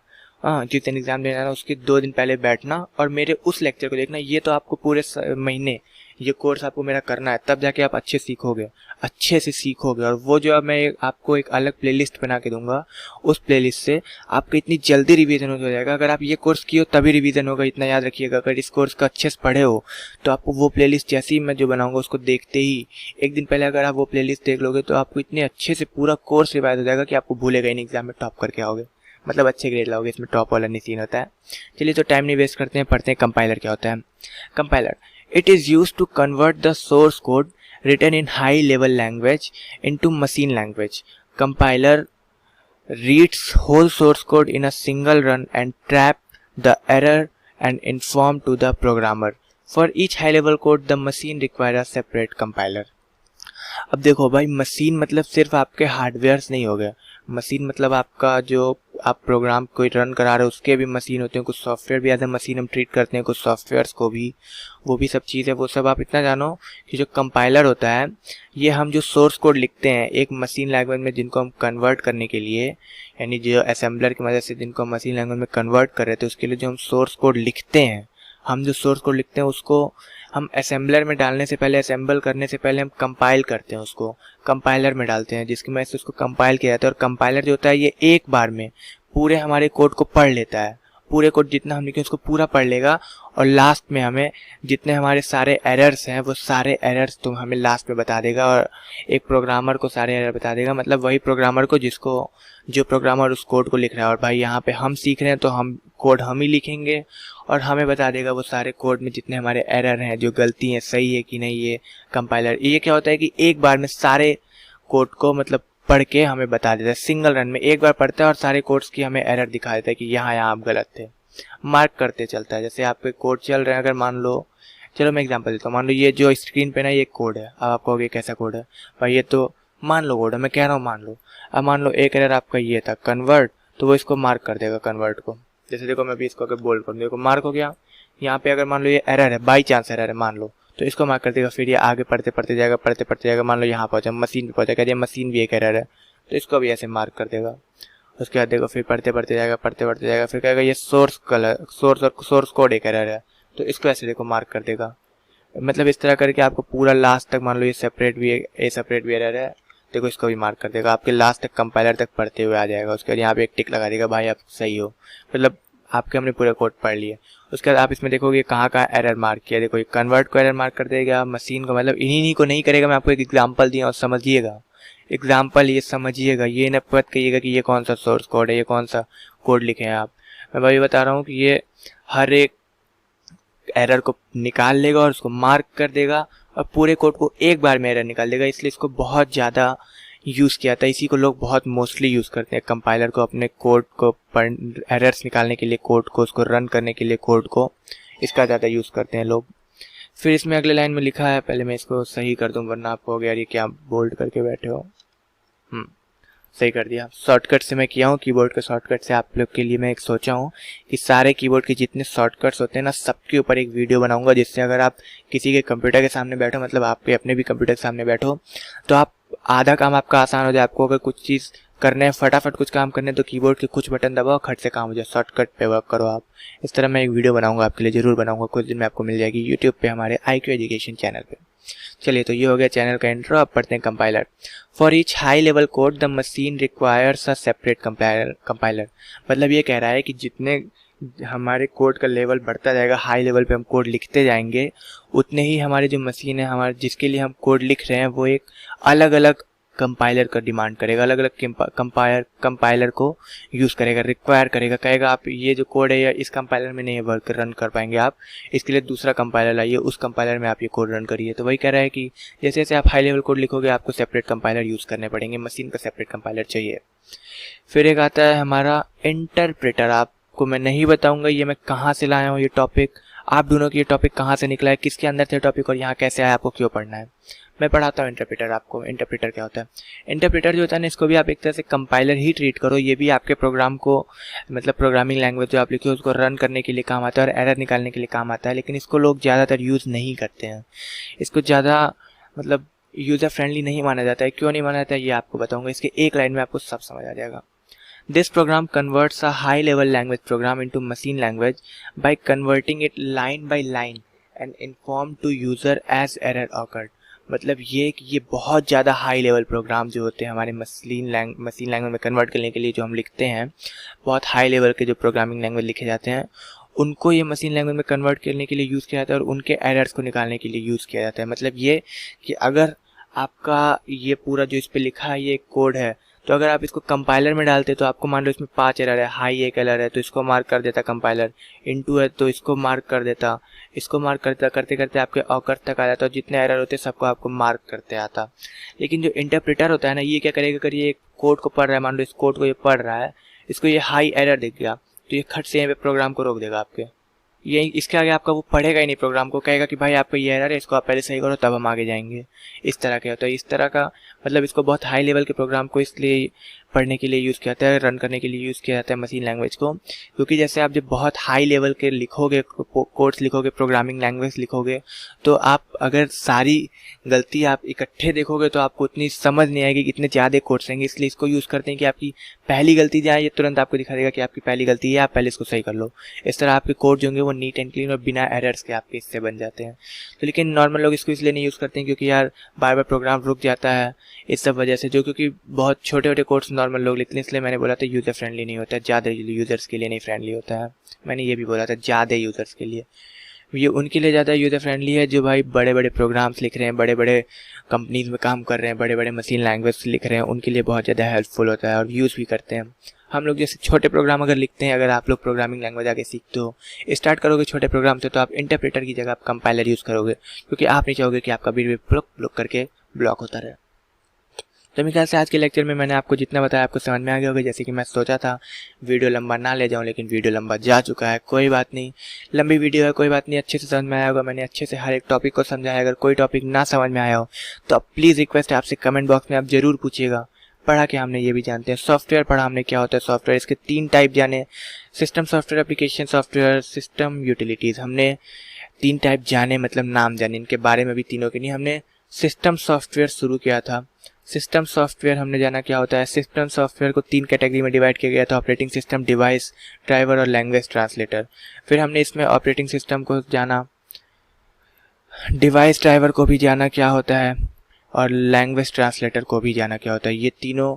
हाँ जिस दिन एग्ज़ाम देना ना उसके 2 दिन पहले बैठना और मेरे उस लेक्चर को देखना। ये तो आपको पूरे महीने ये कोर्स आपको मेरा करना है, तब जाके आप अच्छे से सीखोगे। और वो जो अब मैं आपको एक अलग प्लेलिस्ट बना के दूंगा, उस प्लेलिस्ट से आपको इतनी जल्दी रिवीजन हो जाएगा। अगर आप ये कोर्स किए हो तभी रिवीजन होगा, इतना याद रखिएगा। अगर इस कोर्स का अच्छे से पढ़े हो तो आपको वो प्लेलिस्ट जैसे ही मैं जो बनाऊंगा उसको देखते ही एक दिन पहले अगर आप वो प्लेलिस्ट देख लोगे तो आपको इतने अच्छे से पूरा कोर्स रिवाइज हो जाएगा कि आपको भूलेगा इन एग्जाम में टॉप करके आओगे, मतलब अच्छे ग्रेड लाओगे। इसमें टॉप वाला नहीं सीन होता है। चलिए तो टाइम नहीं वेस्ट करते हैं, पढ़ते हैं कंपाइलर क्या होता है। Compiler, it is used to convert the source code written in high level language into machine language. Compiler reads whole source code in a single run and trap the error and inform to the programmer. For each high level code, the machine requires a separate compiler. अब देखो भाई, machine मतलब सिर्फ आपके hardwares नहीं हो गए, machine मतलब आपका जो आप प्रोग्राम कोई रन करा रहे हो उसके भी मशीन होते हैं, कुछ सॉफ्टवेयर भी एज ए मशीन हम ट्रीट करते हैं, कुछ सॉफ्टवेयर्स को भी, वो भी सब चीज़ है। वो सब आप इतना जानो कि जो कंपाइलर होता है ये हम जो सोर्स कोड लिखते हैं एक मशीन लैंग्वेज में जिनको हम कन्वर्ट करने के लिए, यानी जो असेंबलर की मदद से जिनको हम मशीन लैंग्वेज में कन्वर्ट कर रहे थे उसके लिए जो हम सोर्स कोड लिखते हैं, हम जो सोर्स कोड लिखते हैं उसको हम असेंबलर में डालने से पहले, असेंबल करने से पहले हम कंपाइल करते हैं, उसको कंपाइलर में डालते हैं जिसकी वजह से उसको कंपाइल किया जाता है। और कंपाइलर जो होता है ये एक बार में पूरे हमारे कोड को पढ़ लेता है, पूरे कोड जितना हम लिखे उसको पूरा पढ़ लेगा और लास्ट में हमें जितने हमारे सारे एरर्स हैं वो सारे एरर्स तो हमें लास्ट में बता देगा। और एक प्रोग्रामर को सारे एरर बता देगा, मतलब वही प्रोग्रामर को जिसको जो प्रोग्रामर उस कोड को लिख रहा है। और भाई यहाँ पे हम सीख रहे हैं तो हम कोड हम ही लिखेंगे और हमें बता देगा वो सारे कोड में जितने हमारे एरर हैं, जो गलती है सही है कि नहीं। ये कंपाइलर ये क्या होता है कि एक बार में सारे कोड को मतलब पढ़ के हमें बता देता है, सिंगल रन में एक बार पढ़ता है और सारे कोड्स की हमें एरर दिखा देता है कि यहाँ आप गलत थे, मार्क करते चलता है। जैसे आपके कोड चल रहे हैं, अगर मान लो, चलो मैं एग्जांपल देता हूँ, मान लो ये जो स्क्रीन पे ना ये कोड है, अब आप कहोगे कैसा कोड है भाई, ये तो मान लो कोड है, मैं कह रहा हूँ मान लो। अब मान लो एक एरर आपका ये था कन्वर्ट, तो वो इसको मार्क कर देगा कन्वर्ट को। जैसे देखो मैं भी इसको अगर बोल्ड कर दूँ, देखो मार्क हो गया। यहाँ पे अगर मान लो ये एरर है, बाई चांस एरर है मान लो, तो इसको मार्क कर देगा। फिर ये आगे पढ़ते जाएगा, मान लो यहाँ पहुँचा, मशीन पे पहुँचा, कहते मशीन भी एक एरर है तो इसको भी ऐसे मार्क कर देगा। उसके बाद देखो फिर पढ़ते जाएगा, फिर कहेगा ये सोर्स कोड एक एरर है तो इसको ऐसे देखो मार्क कर देगा। मतलब इस तरह करके आपको पूरा लास्ट तक, मान लो ये सेपरेट भी एरर है, देखो इसको भी मार्क कर देगा, आपके लास्ट तक कंपाइलर तक पढ़ते हुए आ जाएगा। उसके बाद यहाँ पे एक टिक लगा देगा, भाई आप सही हो, मतलब आपके हमने पूरा कोड पढ़ लिया। उसके बाद आप इसमें देखोगे कहाँ एरर मार्क किया, देखो ये कन्वर्ट को एरर मार्क कर देगा, मशीन को, मतलब इन्हीं को नहीं करेगा। मैं आपको एक एग्जाम्पल दिया और समझिएगा, एग्जाम्पल ये समझिएगा, ये न पता कहिएगा कि ये कौन सा सोर्स कोड है, ये कौन सा कोड लिखे हैं आप। मैं भाई बता रहा हूँ कि ये हर एक एरर को निकाल लेगा और उसको मार्क कर देगा और पूरे कोड को एक बार में एरर निकाल देगा। इसलिए इसको बहुत ज़्यादा यूज़ किया था, इसी को लोग बहुत मोस्टली यूज़ करते हैं कंपाइलर को, अपने कोड को एरर्स निकालने के लिए, कोड को उसको रन करने के लिए, कोड को इसका ज़्यादा यूज़ करते हैं लोग। फिर इसमें अगले लाइन में लिखा है, पहले मैं इसको सही कर दूं वरना आपको हो गया ये क्या बोल्ड करके बैठे हो। सही कर दिया, शॉर्टकट से मैं किया हूँ, कीबोर्ड के शॉर्टकट से आप लोग के लिए मैं एक सोचा हूँ कि सारे कीबोर्ड के जितने शॉर्टकट्स होते हैं ना सबके ऊपर एक वीडियो बनाऊंगा, जिससे अगर आप किसी के कंप्यूटर के सामने बैठो, मतलब आपके अपने भी कंप्यूटर के सामने बैठो, तो आप आधा काम आपका आसान हो जाए। आपको अगर कुछ चीज़ करने हैं, फटाफट कुछ काम करने, तो कीबोर्ड के कुछ बटन दबाओ, खट से काम हो जाए, शॉर्टकट पे वर्क करो आप। इस तरह मैं एक वीडियो बनाऊंगा आपके लिए, जरूर बनाऊंगा, कुछ दिन में आपको मिल जाएगी यूट्यूब पे हमारे IQ एजुकेशन चैनल पे। चलिए तो ये हो गया चैनल का इंट्रो। अब पढ़ते हैं compiler. For each high level code the machine requires a separate compiler. मतलब ये कह रहा है कि जितने हमारे कोड का लेवल बढ़ता जाएगा, हाई लेवल पे हम कोड लिखते जाएंगे, उतने ही हमारे जो मशीन है, हमारे जिसके लिए हम कोड लिख रहे हैं, वो एक अलग अलग कंपाइलर का डिमांड करेगा, अलग अलग कंपाइलर को यूज़ करेगा, रिक्वायर करेगा, कहेगा आप ये जो कोड है इस कंपाइलर में नहीं वर्क रन कर पाएंगे आप, इसके लिए दूसरा कंपाइलर लाइए, उस कंपाइलर में आप ये कोड रन करिए। तो वही कह रहा है कि जैसे जैसे आप हाई लेवल कोड लिखोगे आपको सेपरेट कंपाइलर यूज़ करने पड़ेंगे, मशीन का सेपरेट कंपाइलर चाहिए। फिर एक आता है हमारा इंटरप्रेटर। आपको मैं नहीं बताऊँगा ये मैं कहाँ से लाया हूँ ये टॉपिक, आप दोनों की ये टॉपिक कहाँ से निकला है, किसके अंदर से टॉपिक और यहाँ कैसे आया, आपको क्यों पढ़ना है। मैं पढ़ाता हूँ इंटरप्रेटर आपको। इंटरप्रेटर क्या होता है? इंटरप्रेटर जो होता है ना, इसको भी आप एक तरह से कंपाइलर ही ट्रीट करो। ये भी आपके प्रोग्राम को, मतलब प्रोग्रामिंग लैंग्वेज जो आप लिखे उसको रन करने के लिए काम आता है और एरर निकालने के लिए काम आता है, लेकिन इसको लोग ज़्यादातर यूज़ नहीं करते हैं। इसको ज़्यादा मतलब यूज़र फ्रेंडली नहीं माना जाता है। क्यों नहीं माना जाता है ये आपको बताऊँगा। इसके एक लाइन में आपको सब समझ आ जाएगा। This program converts a high-level language program into machine language by converting it line by line and inform to user as error occurred। मतलब ये कि ये बहुत ज़्यादा हाई लेवल प्रोग्राम जो होते हैं हमारे मशीन लैंग्वेज में कन्वर्ट करने के लिए जो हम लिखते हैं, बहुत हाई लेवल के जो प्रोग्रामिंग लैंग्वेज लिखे जाते हैं, उनको ये मशीन लैंग्वेज में कन्वर्ट करने के लिए यूज़ किया जाता है और उनके एरर्स को निकालने के लिए यूज़ किया जाता है। मतलब ये कि अगर आपका ये पूरा जो इस पर लिखा है ये कोड है, तो अगर आप इसको कंपाइलर में डालते तो आपको मान लो इसमें 5 एरर है, हाई एक एरर है तो इसको मार्क कर देता कंपाइलर, इनटू है तो इसको मार्क कर देता, इसको मार्क करता, करते करते आपके ऑकर तक आ जाता और जितने एरर होते सबको आपको मार्क करते आता। लेकिन जो इंटरप्रेटर होता है ना, ये क्या करेगा, अगर ये कोड को पढ़ रहा है, मान लो इस कोड को ये पढ़ रहा है, इसको ये हाई एरर दिख गया तो ये खट से यहाँ पे प्रोग्राम को रोक देगा आपके। ये इसके आगे आपका वो पढ़ेगा ही नहीं प्रोग्राम को, कहेगा कि भाई आपका ये एरर है, इसको आप पहले सही करो तब हम आगे जाएंगे। इस तरह का होता है। इस तरह का मतलब इसको बहुत हाई लेवल के प्रोग्राम को इसलिए पढ़ने के लिए यूज़ किया जाता है, रन करने के लिए यूज़ किया जाता है मशीन लैंग्वेज को, क्योंकि जैसे आप जब बहुत हाई लेवल के लिखोगे, कोड्स लिखोगे, प्रोग्रामिंग लैंग्वेज लिखोगे, तो आप अगर सारी गलती आप इकट्ठे देखोगे तो आपको उतनी समझ नहीं आएगी कि इतने ज़्यादा कोड्स रहेंगे। इसलिए इसको यूज़ करते हैं कि आपकी पहली गलती जाए ये तुरंत आपको दिखा देगा कि आपकी पहली गलती है, आप पहले इसको सही कर लो। इस तरह आपके कोड जो होंगे वो नीट एंड क्लीन और बिना एरर्स के आपके इससे बन जाते हैं। तो लेकिन नॉर्मल लोग इसको इसलिए नहीं यूज़ करते हैं क्योंकि यार बार बार प्रोग्राम रुक जाता है, इस सब वजह से, जो क्योंकि बहुत छोटे छोटे कोड्स नॉर्मल लोग लिखते हैं। इसलिए मैंने बोला था यूज़र फ्रेंडली नहीं होता है, ज़्यादा यूज़र्स के लिए नहीं फ्रेंडली होता है। मैंने ये भी बोला था ज़्यादा यूज़र्स के लिए, ये उनके लिए ज़्यादा यूज़र फ्रेंडली है जो भाई बड़े बड़े प्रोग्राम्स लिख रहे हैं, बड़े बड़े कंपनीज में काम कर रहे हैं, बड़े बड़े मशीन लैंग्वेज लिख रहे हैं, उनके लिए बहुत ज़्यादा हेल्पफुल होता है और यूज़ भी करते हैं। हम लोग जैसे छोटे प्रोग्राम अगर लिखते हैं, अगर आप लोग प्रोग्रामिंग लैंग्वेज आगे सीखते हो, स्टार्ट करोगे छोटे प्रोग्राम से, तो आप इंटरप्रेटर की जगह आप कंपाइलर यूज़ करोगे, क्योंकि आप नहीं चाहोगे कि आपका वीडियो ब्लॉक करके ब्लॉक होता रहे। तो मेरे ख्याल से आज के लेक्चर में मैंने आपको जितना बताया आपको समझ में आ गया होगा। जैसे कि मैं सोचा था वीडियो लंबा ना ले जाऊं, लेकिन वीडियो लंबा जा चुका है। कोई बात नहीं, लंबी वीडियो है, कोई बात नहीं, अच्छे से समझ में आया होगा। मैंने अच्छे से हर एक टॉपिक को समझाया। अगर कोई टॉपिक ना समझ में आया हो तो आप प्लीज़ रिक्वेस्ट है आपसे कमेंट बॉक्स में आप ज़रूर पूछिएगा। पढ़ा क्या हमने ये भी जानते हैं, सॉफ्टवेयर पढ़ा हमने क्या होता है सॉफ्टवेयर, इसके 3 टाइप जाने, system software, application software, system utilities. हमने 3 टाइप जाने, मतलब नाम जाने, इनके बारे में भी तीनों के नहीं। हमने सिस्टम सॉफ्टवेयर शुरू किया था। सिस्टम सॉफ्टवेयर हमने जाना क्या होता है। सिस्टम सॉफ्टवेयर को 3 कैटेगरी में डिवाइड किया गया था, ऑपरेटिंग सिस्टम, डिवाइस ड्राइवर और लैंग्वेज ट्रांसलेटर। फिर हमने इसमें ऑपरेटिंग सिस्टम को जाना, डिवाइस ड्राइवर को भी जाना क्या होता है और लैंग्वेज ट्रांसलेटर को भी जाना क्या होता है। ये तीनों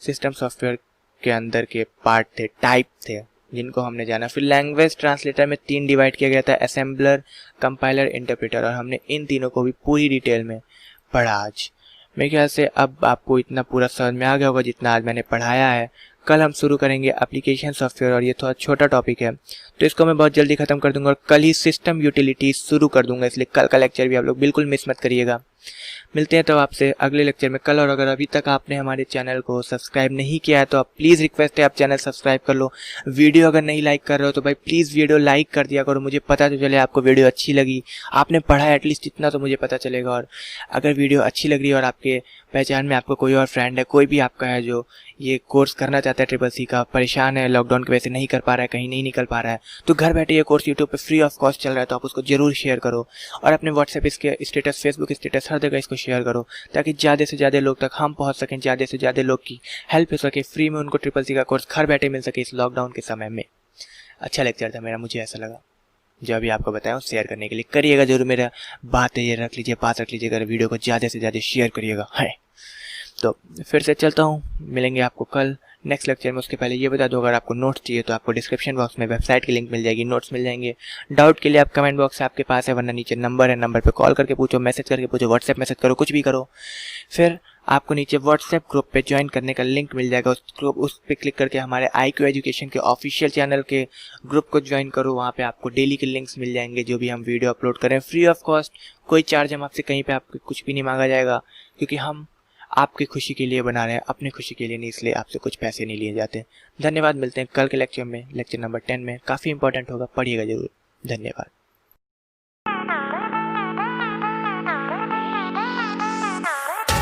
सिस्टम सॉफ्टवेयर के अंदर के पार्ट थे, टाइप थे, जिनको हमने जाना। फिर लैंग्वेज ट्रांसलेटर में 3 डिवाइड किया गया था, असेंबलर, कंपाइलर, इंटरप्रेटर, और हमने इन तीनों को भी पूरी डिटेल में पढ़ा आज। मेरे ख्याल से अब आपको इतना पूरा समझ में आ गया होगा जितना आज मैंने पढ़ाया है। कल हम शुरू करेंगे एप्लीकेशन सॉफ्टवेयर, और ये थोड़ा छोटा टॉपिक है तो इसको मैं बहुत जल्दी ख़त्म कर दूंगा और कल ही सिस्टम यूटिलिटीज़ शुरू कर दूंगा। इसलिए कल का लेक्चर भी आप लोग बिल्कुल मिस मत करिएगा। मिलते हैं तो आपसे अगले लेक्चर में कल। और अगर अभी तक आपने हमारे चैनल को सब्सक्राइब नहीं किया है तो आप प्लीज़ रिक्वेस्ट है आप चैनल सब्सक्राइब कर लो। वीडियो अगर नहीं लाइक कर रहे हो तो भाई प्लीज़ वीडियो लाइक कर दिया करो, मुझे पता तो चले आपको वीडियो अच्छी लगी, आपने पढ़ा है एटलीस्ट इतना तो मुझे पता चलेगा। और अगर वीडियो अच्छी लग रही है और आपके पहचान में आपको कोई और फ्रेंड है, कोई भी आपका है जो ये कोर्स करना चाहता है SSC का, परेशान है, लॉकडाउन की वजह से नहीं कर पा रहा है, कहीं नहीं निकल पा रहा है, तो घर बैठे ये कोर्स यूट्यूब पे फ्री ऑफ कॉस्ट चल रहा है, तो आप उसको जरूर शेयर करो और अपने व्हाट्सएप इसके स्टेटस, फेसबुक स्टेटस, हर जगह इसको शेयर करो ताकि ज़्यादा से ज़्यादा लोग तक हम पहुंच सकें, ज़्यादा से ज़्यादा लोग की हेल्प हो सके, फ्री में उनको SSC का कोर्स घर बैठे मिल सके इस लॉकडाउन के समय में। अच्छा लेक्चर था मेरा, मुझे ऐसा लगा जो अभी आपको बताया हूँ शेयर करने के लिए। करिएगा जरूर, मेरा बात है ये रख लीजिए, पास रख लीजिएगा, वीडियो को ज़्यादा से ज़्यादा शेयर करिएगा। है तो फिर से चलता हूँ, मिलेंगे आपको कल नेक्स्ट लेक्चर में। उसके पहले ये बता दो, अगर आपको नोट्स चाहिए तो आपको डिस्क्रिप्शन बॉक्स में वेबसाइट की लिंक मिल जाएगी, नोट्स मिल जाएंगे। डाउट के लिए आप कमेंट बॉक्स आपके पास है, वरना नीचे नंबर है, नंबर पे कॉल करके पूछो, मैसेज करके पूछो, व्हाट्सएप मैसेज करो, कुछ भी करो। फिर आपको नीचे व्हाट्सएप ग्रुप पे ज्वाइन करने का लिंक मिल जाएगा, उस पर क्लिक करके हमारे IQ एजुकेशन के ऑफिशियल चैनल के ग्रुप को ज्वाइन करो। वहाँ पे आपको डेली के लिंक्स मिल जाएंगे, जो भी हम वीडियो अपलोड करें फ्री ऑफ कॉस्ट, कोई चार्ज हम आपसे कहीं पे आपको कुछ भी नहीं मांगा जाएगा, क्योंकि हम आपकी खुशी के लिए बना रहे हैं, अपनी खुशी के लिए नहीं, इसलिए आपसे कुछ पैसे नहीं लिए जाते। धन्यवाद, मिलते हैं कल के लेक्चर में, लेक्चर नंबर 10 में, काफ़ी इंपॉर्टेंट होगा, पढ़िएगा जरूर। धन्यवाद।